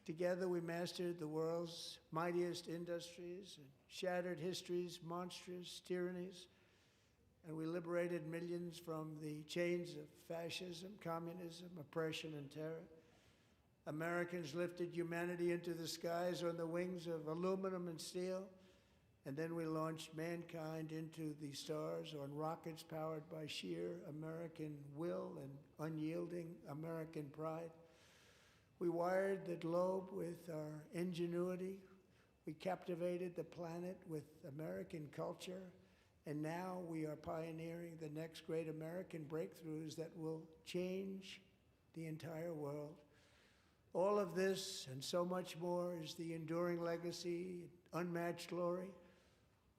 Together, we mastered the world's mightiest industries and shattered history's monstrous tyrannies. And we liberated millions from the chains of fascism, communism, oppression, and terror. Americans lifted humanity into the skies on the wings of aluminum and steel, and then we launched mankind into the stars on rockets powered by sheer American will and unyielding American pride. We wired the globe with our ingenuity. We captivated the planet with American culture. And now we are pioneering the next great American breakthroughs that will change the entire world. All of this and so much more is the enduring legacy, unmatched glory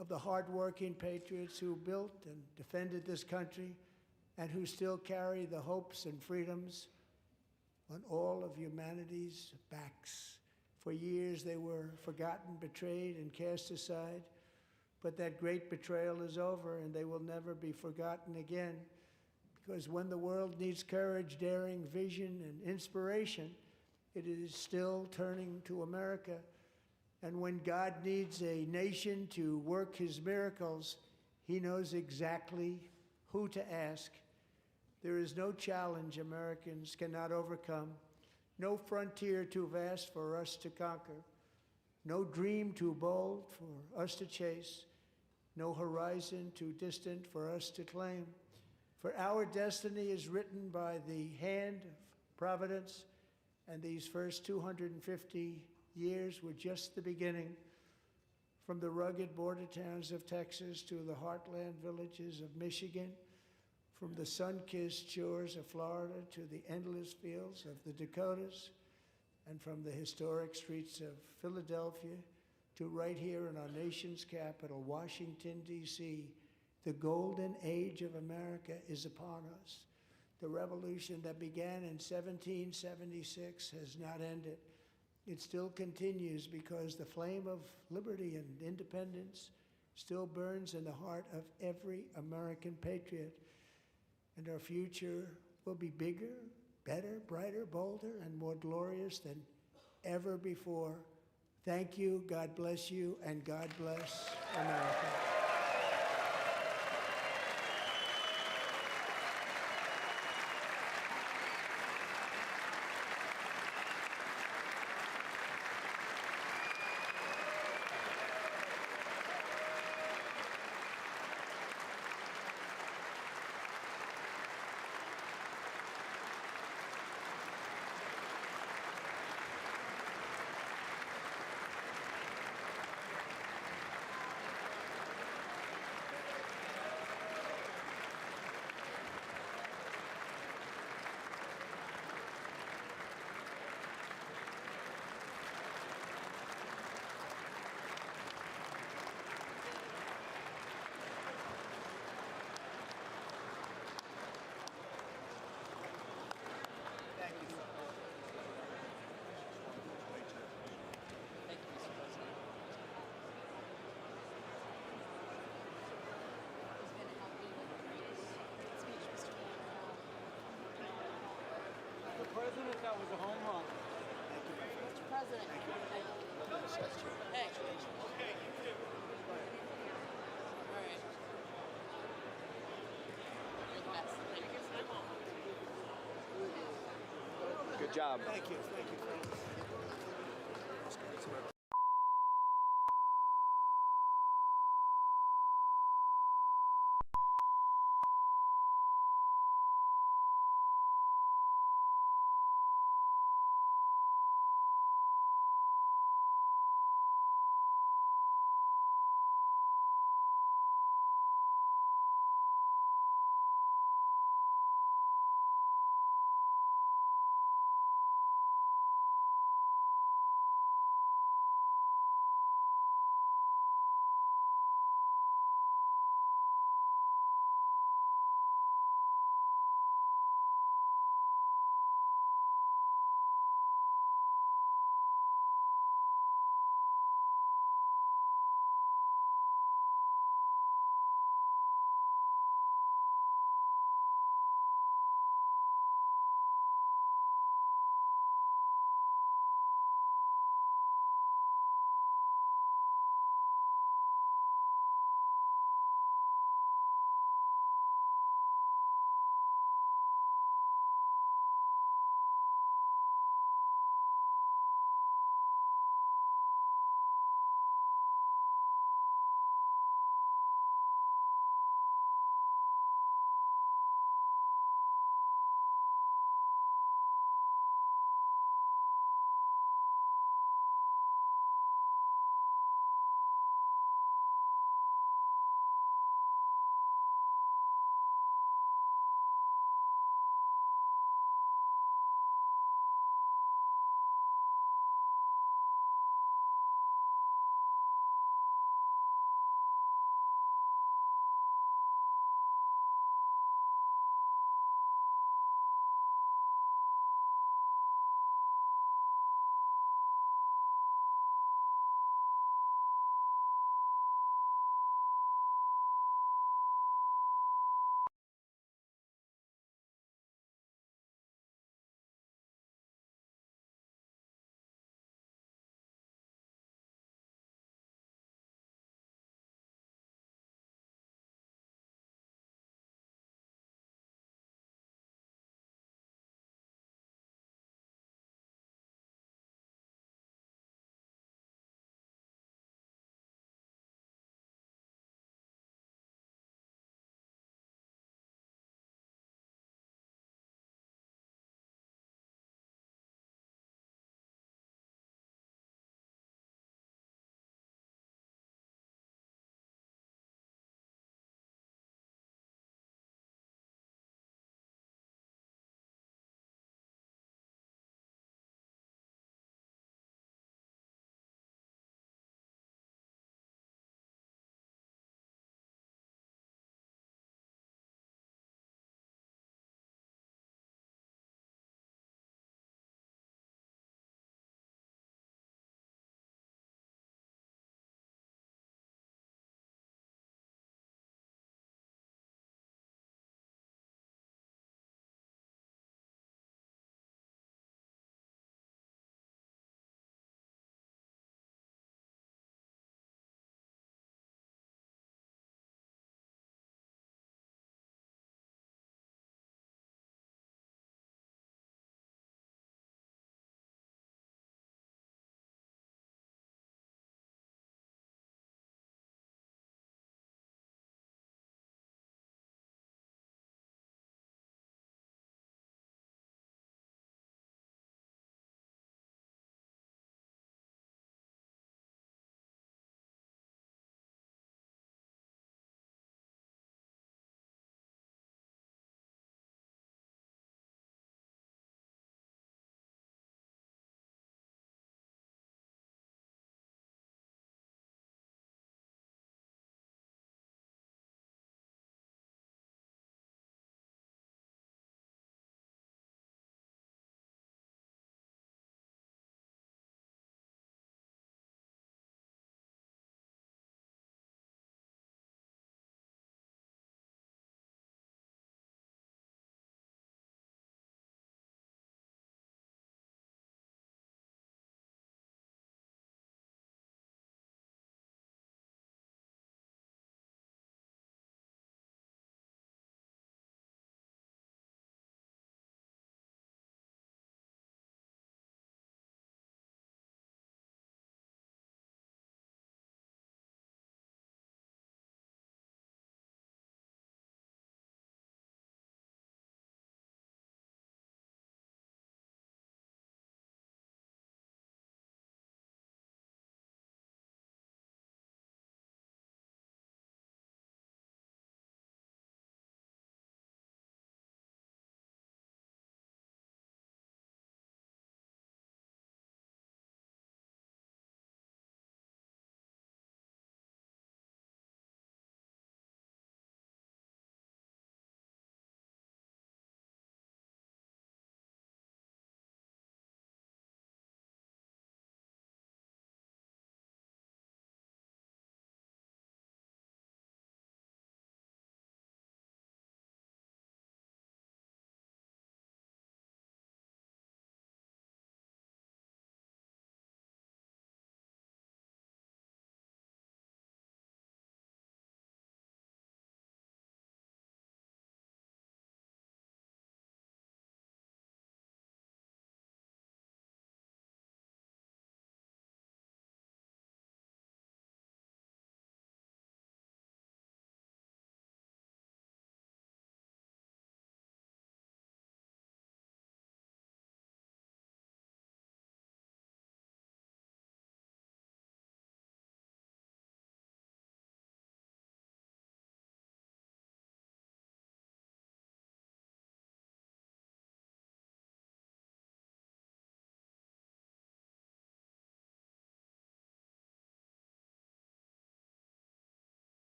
of the hardworking patriots who built and defended this country and who still carry the hopes and freedoms on all of humanity's backs. For years they were forgotten, betrayed, and cast aside. But that great betrayal is over, and they will never be forgotten again. Because when the world needs courage, daring, vision, and inspiration, it is still turning to America. And when God needs a nation to work his miracles, he knows exactly who to ask. There is no challenge Americans cannot overcome, no frontier too vast for us to conquer, no dream too bold for us to chase, no horizon too distant for us to claim. For our destiny is written by the hand of providence, and these first 250 years were just the beginning. From the rugged border towns of Texas to the heartland villages of Michigan, from the sun-kissed shores of Florida to the endless fields of the Dakotas, and from the historic streets of Philadelphia to right here in our nation's capital, Washington, D.C., the golden age of America is upon us. The revolution that began in 1776 has not ended. It still continues because the flame of liberty and independence still burns in the heart of every American patriot. And our future will be bigger, better, brighter, bolder, and more glorious than ever before. Thank you, God bless you, and God bless America. President, that was a home run. Mr. President. Thank you. Hey. Okay, you too. All right. You're the best. Thank you. Good job. Thank you. Thank you.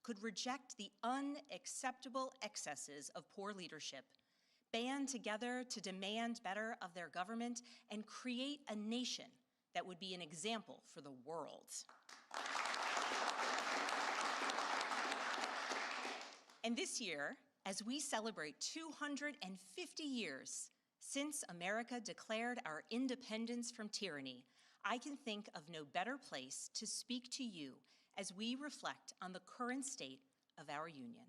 could reject the unacceptable excesses of poor leadership, band together to demand better of their government, and create a nation that would be an example for the world. And this year, as we celebrate 250 years since America declared our independence from tyranny, I can think of no better place to speak to you as we reflect on the current state of our union.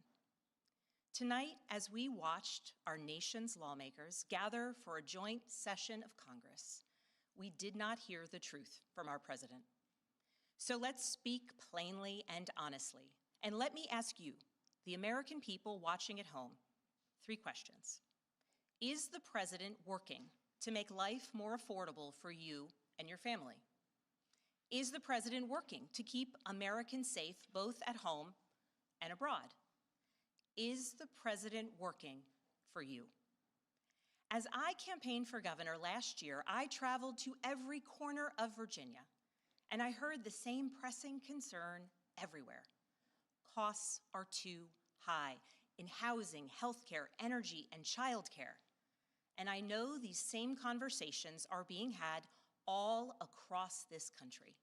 Tonight, as we watched our nation's lawmakers gather for a joint session of Congress, we did not hear the truth from our president. So let's speak plainly and honestly. And let me ask you, the American people watching at home, 3 questions. Is the president working to make life more affordable for you and your family? Is the president working to keep Americans safe both at home and abroad? Is the president working for you? As I campaigned for governor last year, I traveled to every corner of Virginia, and I heard the same pressing concern everywhere. Costs are too high in housing, healthcare, energy, and childcare. And I know these same conversations are being had all across this country.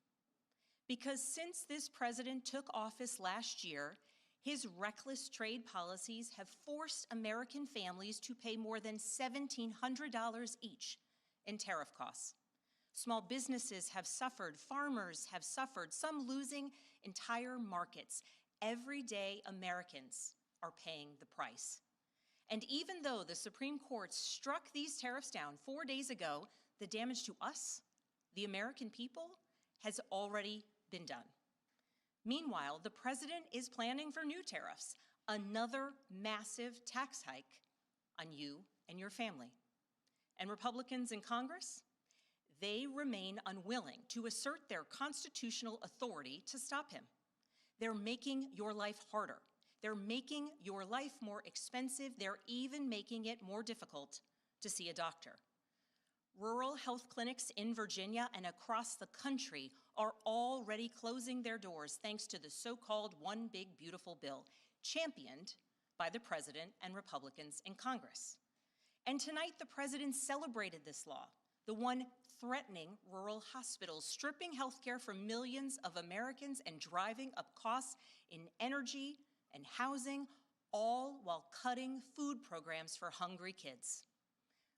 Because since this president took office last year, his reckless trade policies have forced American families to pay more than $1,700 each in tariff costs. Small businesses have suffered, farmers have suffered, some losing entire markets. Everyday Americans are paying the price. And even though the Supreme Court struck these tariffs down 4 days ago, the damage to us, the American people, has already been done. Meanwhile, the president is planning for new tariffs, another massive tax hike on you and your family. And Republicans in Congress, they remain unwilling to assert their constitutional authority to stop him. They're making your life harder. They're making your life more expensive. They're even making it more difficult to see a doctor. Rural health clinics in Virginia and across the country are already closing their doors thanks to the so-called One Big Beautiful Bill, championed by the president and Republicans in Congress. And tonight, the president celebrated this law, the one threatening rural hospitals, stripping health care from millions of Americans and driving up costs in energy and housing, all while cutting food programs for hungry kids.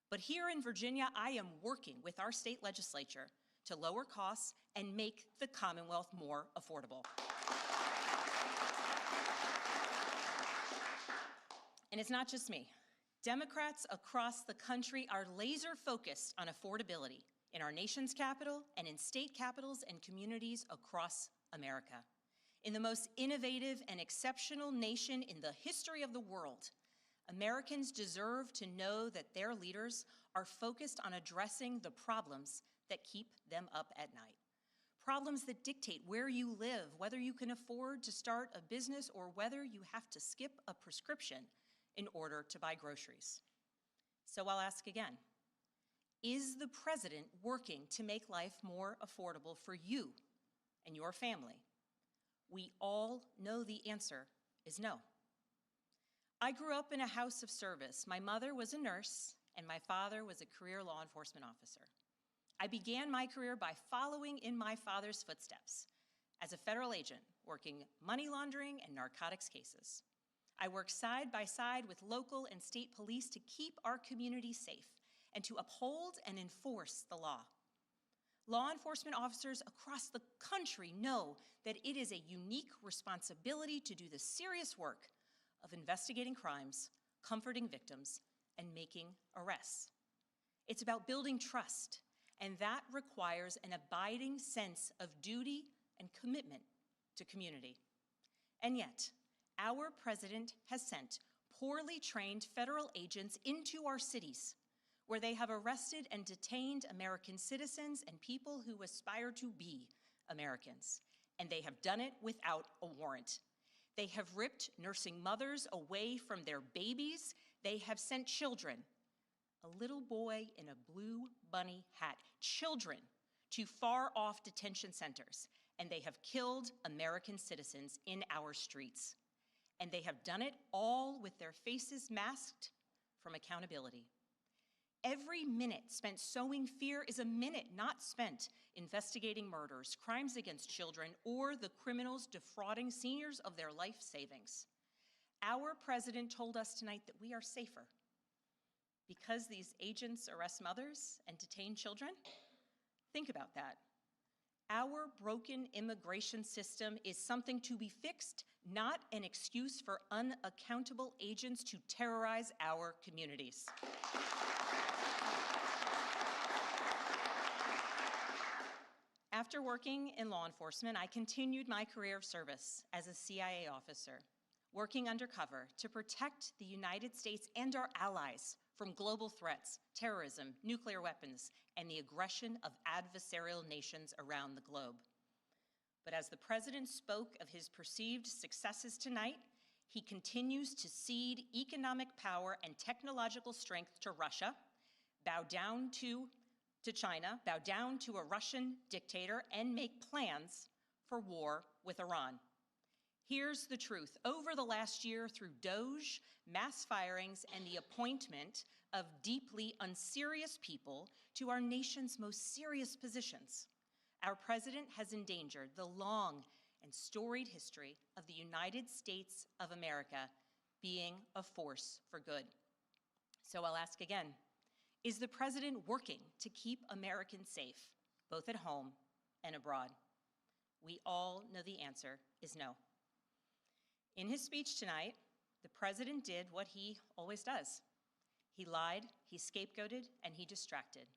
But here in Virginia, I am working with our state legislature to lower costs and make the Commonwealth more affordable. And it's not just me. Democrats across the country are laser focused on affordability in our nation's capital and in state capitals and communities across America. In the most innovative and exceptional nation in the history of the world, Americans deserve to know that their leaders are focused on addressing the problems that keep them up at night. Problems that dictate where you live, whether you can afford to start a business or whether you have to skip a prescription in order to buy groceries. So I'll ask again, is the president working to make life more affordable for you and your family? We all know the answer is no. I grew up in a house of service. My mother was a nurse, and my father was a career law enforcement officer. I began my career by following in my father's footsteps as a federal agent, working money laundering and narcotics cases. I worked side by side with local and state police to keep our community safe and to uphold and enforce the law. Law enforcement officers across the country know that it is a unique responsibility to do the serious work of investigating crimes, comforting victims, and making arrests. It's about building trust, and that requires an abiding sense of duty and commitment to community. And yet, our president has sent poorly trained federal agents into our cities, where they have arrested and detained American citizens and people who aspire to be Americans. And they have done it without a warrant. They have ripped nursing mothers away from their babies. They have sent children, a little boy in a blue bunny hat, children to far-off detention centers, and they have killed American citizens in our streets. and they have done it all with their faces masked from accountability. Every minute spent sowing fear is a minute not spent investigating murders, crimes against children, or the criminals defrauding seniors of their life savings. Our president told us tonight that we are safer because these agents arrest mothers and detain children. Think about that. Our broken immigration system is something to be fixed, not an excuse for unaccountable agents to terrorize our communities. After working in law enforcement, I continued my career of service as a CIA officer, working undercover to protect the United States and our allies from global threats, terrorism, nuclear weapons, and the aggression of adversarial nations around the globe. But as the president spoke of his perceived successes tonight, he continues to cede economic power and technological strength to Russia, bow down to China, bow down to a Russian dictator, and make plans for war with Iran. Here's the truth. Over the last year, through DOJ, mass firings, and the appointment of deeply unserious people to our nation's most serious positions, our president has endangered the long and storied history of the United States of America being a force for good. So I'll ask again, is the president working to keep Americans safe, both at home and abroad? We all know the answer is no. In his speech tonight, the president did what he always does. He lied, he scapegoated, and he distracted.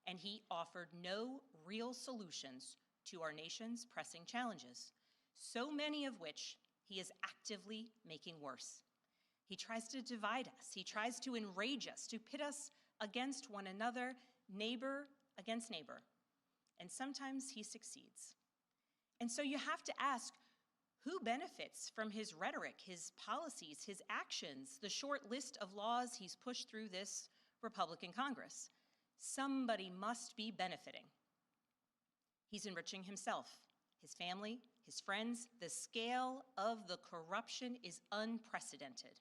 And he offered no real solutions to our nation's pressing challenges, so many of which he is actively making worse. He tries to divide us. He tries to enrage us, to pit us against one another, neighbor against neighbor. And sometimes he succeeds. And so you have to ask, who benefits from his rhetoric, his policies, his actions, the short list of laws he's pushed through this Republican Congress? Somebody must be benefiting. He's enriching himself, his family, his friends. The scale of the corruption is unprecedented.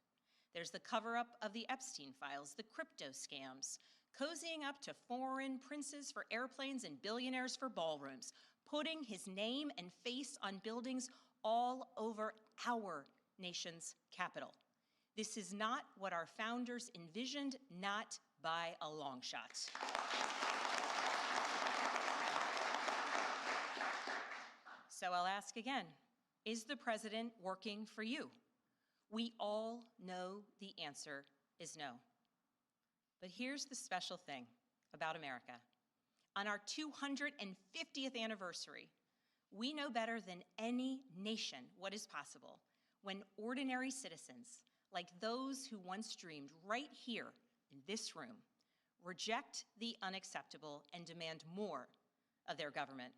There's the cover-up of the Epstein files, the crypto scams, cozying up to foreign princes for airplanes and billionaires for ballrooms, putting his name and face on buildings all over our nation's capital. This is not what our founders envisioned, not by a long shot. So I'll ask again, is the president working for you? We all know the answer is no. But here's the special thing about America. On our 250th anniversary, we know better than any nation what is possible when ordinary citizens, like those who once dreamed right here in this room, reject the unacceptable and demand more of their government.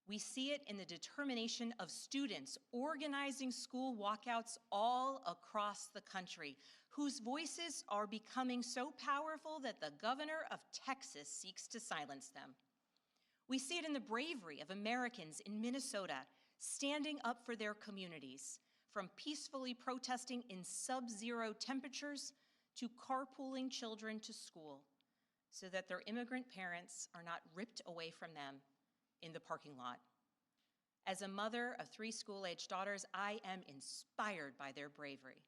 We see it in the determination of students organizing school walkouts all across the country, whose voices are becoming so powerful that the governor of Texas seeks to silence them. We see it in the bravery of Americans in Minnesota standing up for their communities, from peacefully protesting in sub-zero temperatures to carpooling children to school so that their immigrant parents are not ripped away from them in the parking lot. As a mother of 3 school-aged daughters, I am inspired by their bravery,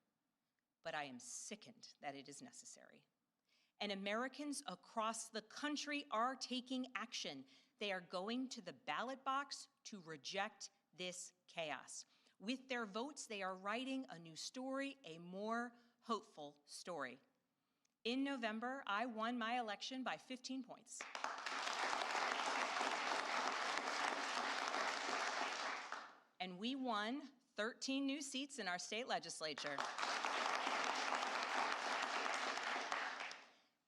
but I am sickened that it is necessary. And Americans across the country are taking action. They are going to the ballot box to reject this chaos. With their votes, they are writing a new story, a more hopeful story. In November, I won my election by 15 points. And we won 13 new seats in our state legislature.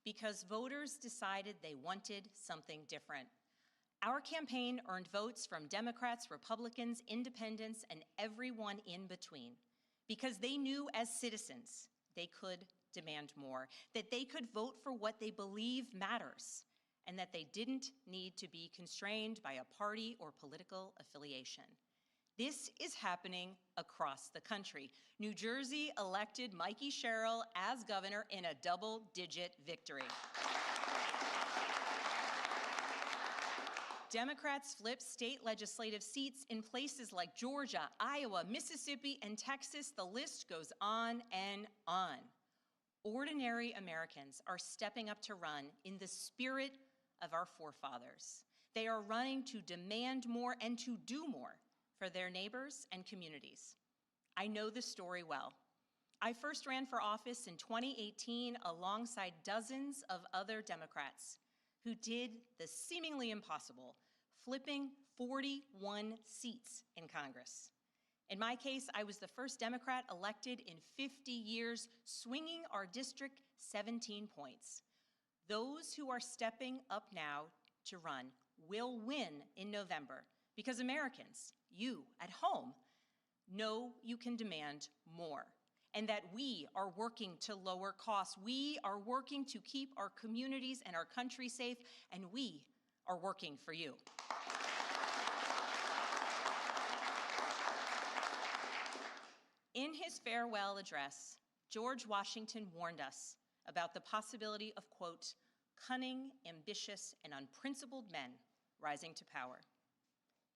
Because voters decided they wanted something different. Our campaign earned votes from Democrats, Republicans, independents, and everyone in between. Because they knew as citizens they could demand more, that they could vote for what they believe matters, and that they didn't need to be constrained by a party or political affiliation. This is happening across the country. New Jersey elected Mikey Sherrill as governor in a double-digit victory. Democrats flipped state legislative seats in places like Georgia, Iowa, Mississippi, and Texas. The list goes on and on. Ordinary Americans are stepping up to run in the spirit of our forefathers. They are running to demand more and to do more for their neighbors and communities. I know this story well. I first ran for office in 2018 alongside dozens of other Democrats who did the seemingly impossible, flipping 41 seats in Congress. In my case, I was the first Democrat elected in 50 years, swinging our district 17 points. Those who are stepping up now to run will win in November because Americans, you at home, know you can demand more and that we are working to lower costs. We are working to keep our communities and our country safe, and we are working for you. In his farewell address, George Washington warned us about the possibility of, quote, cunning, ambitious, and unprincipled men rising to power.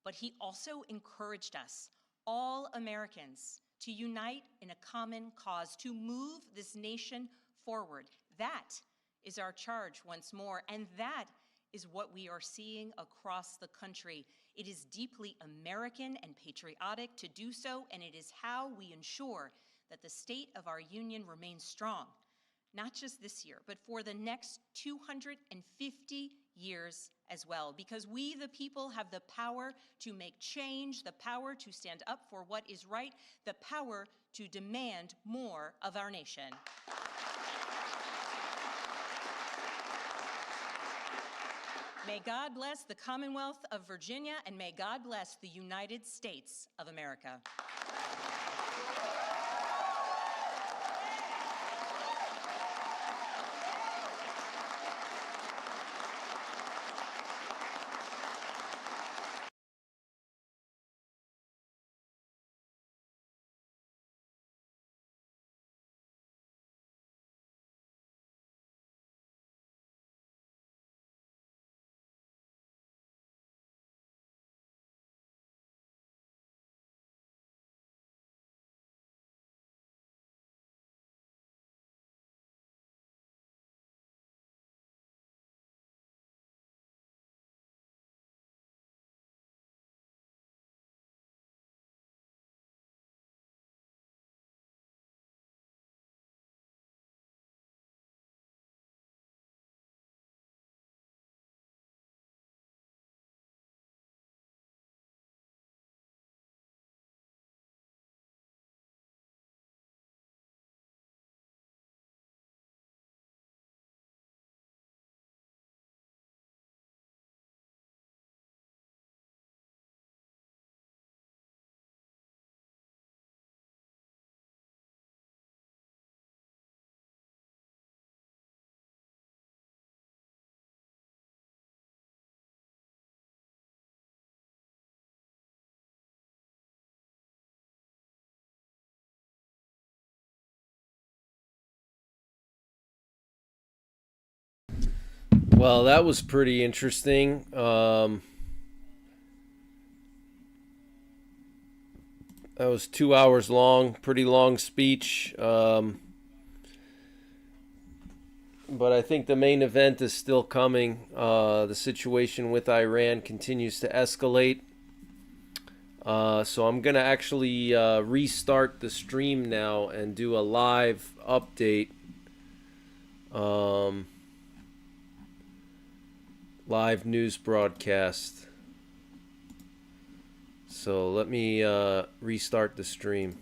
But he also encouraged us, all Americans, to unite in a common cause, to move this nation forward. That is our charge once more, and that is what we are seeing across the country. It is deeply American and patriotic to do so, and it is how we ensure that the state of our union remains strong, not just this year, but for the next 250 years as well, because we, the people, have the power to make change, the power to stand up for what is right, the power to demand more of our nation. May God bless the Commonwealth of Virginia, and may God bless the United States of America. Well, that was pretty interesting. That was 2 hours long, pretty long speech. But I think the main event is still coming. The situation with Iran continues to escalate. So I'm going to actually restart the stream now and do a live update. Live news broadcast. So let me restart the stream.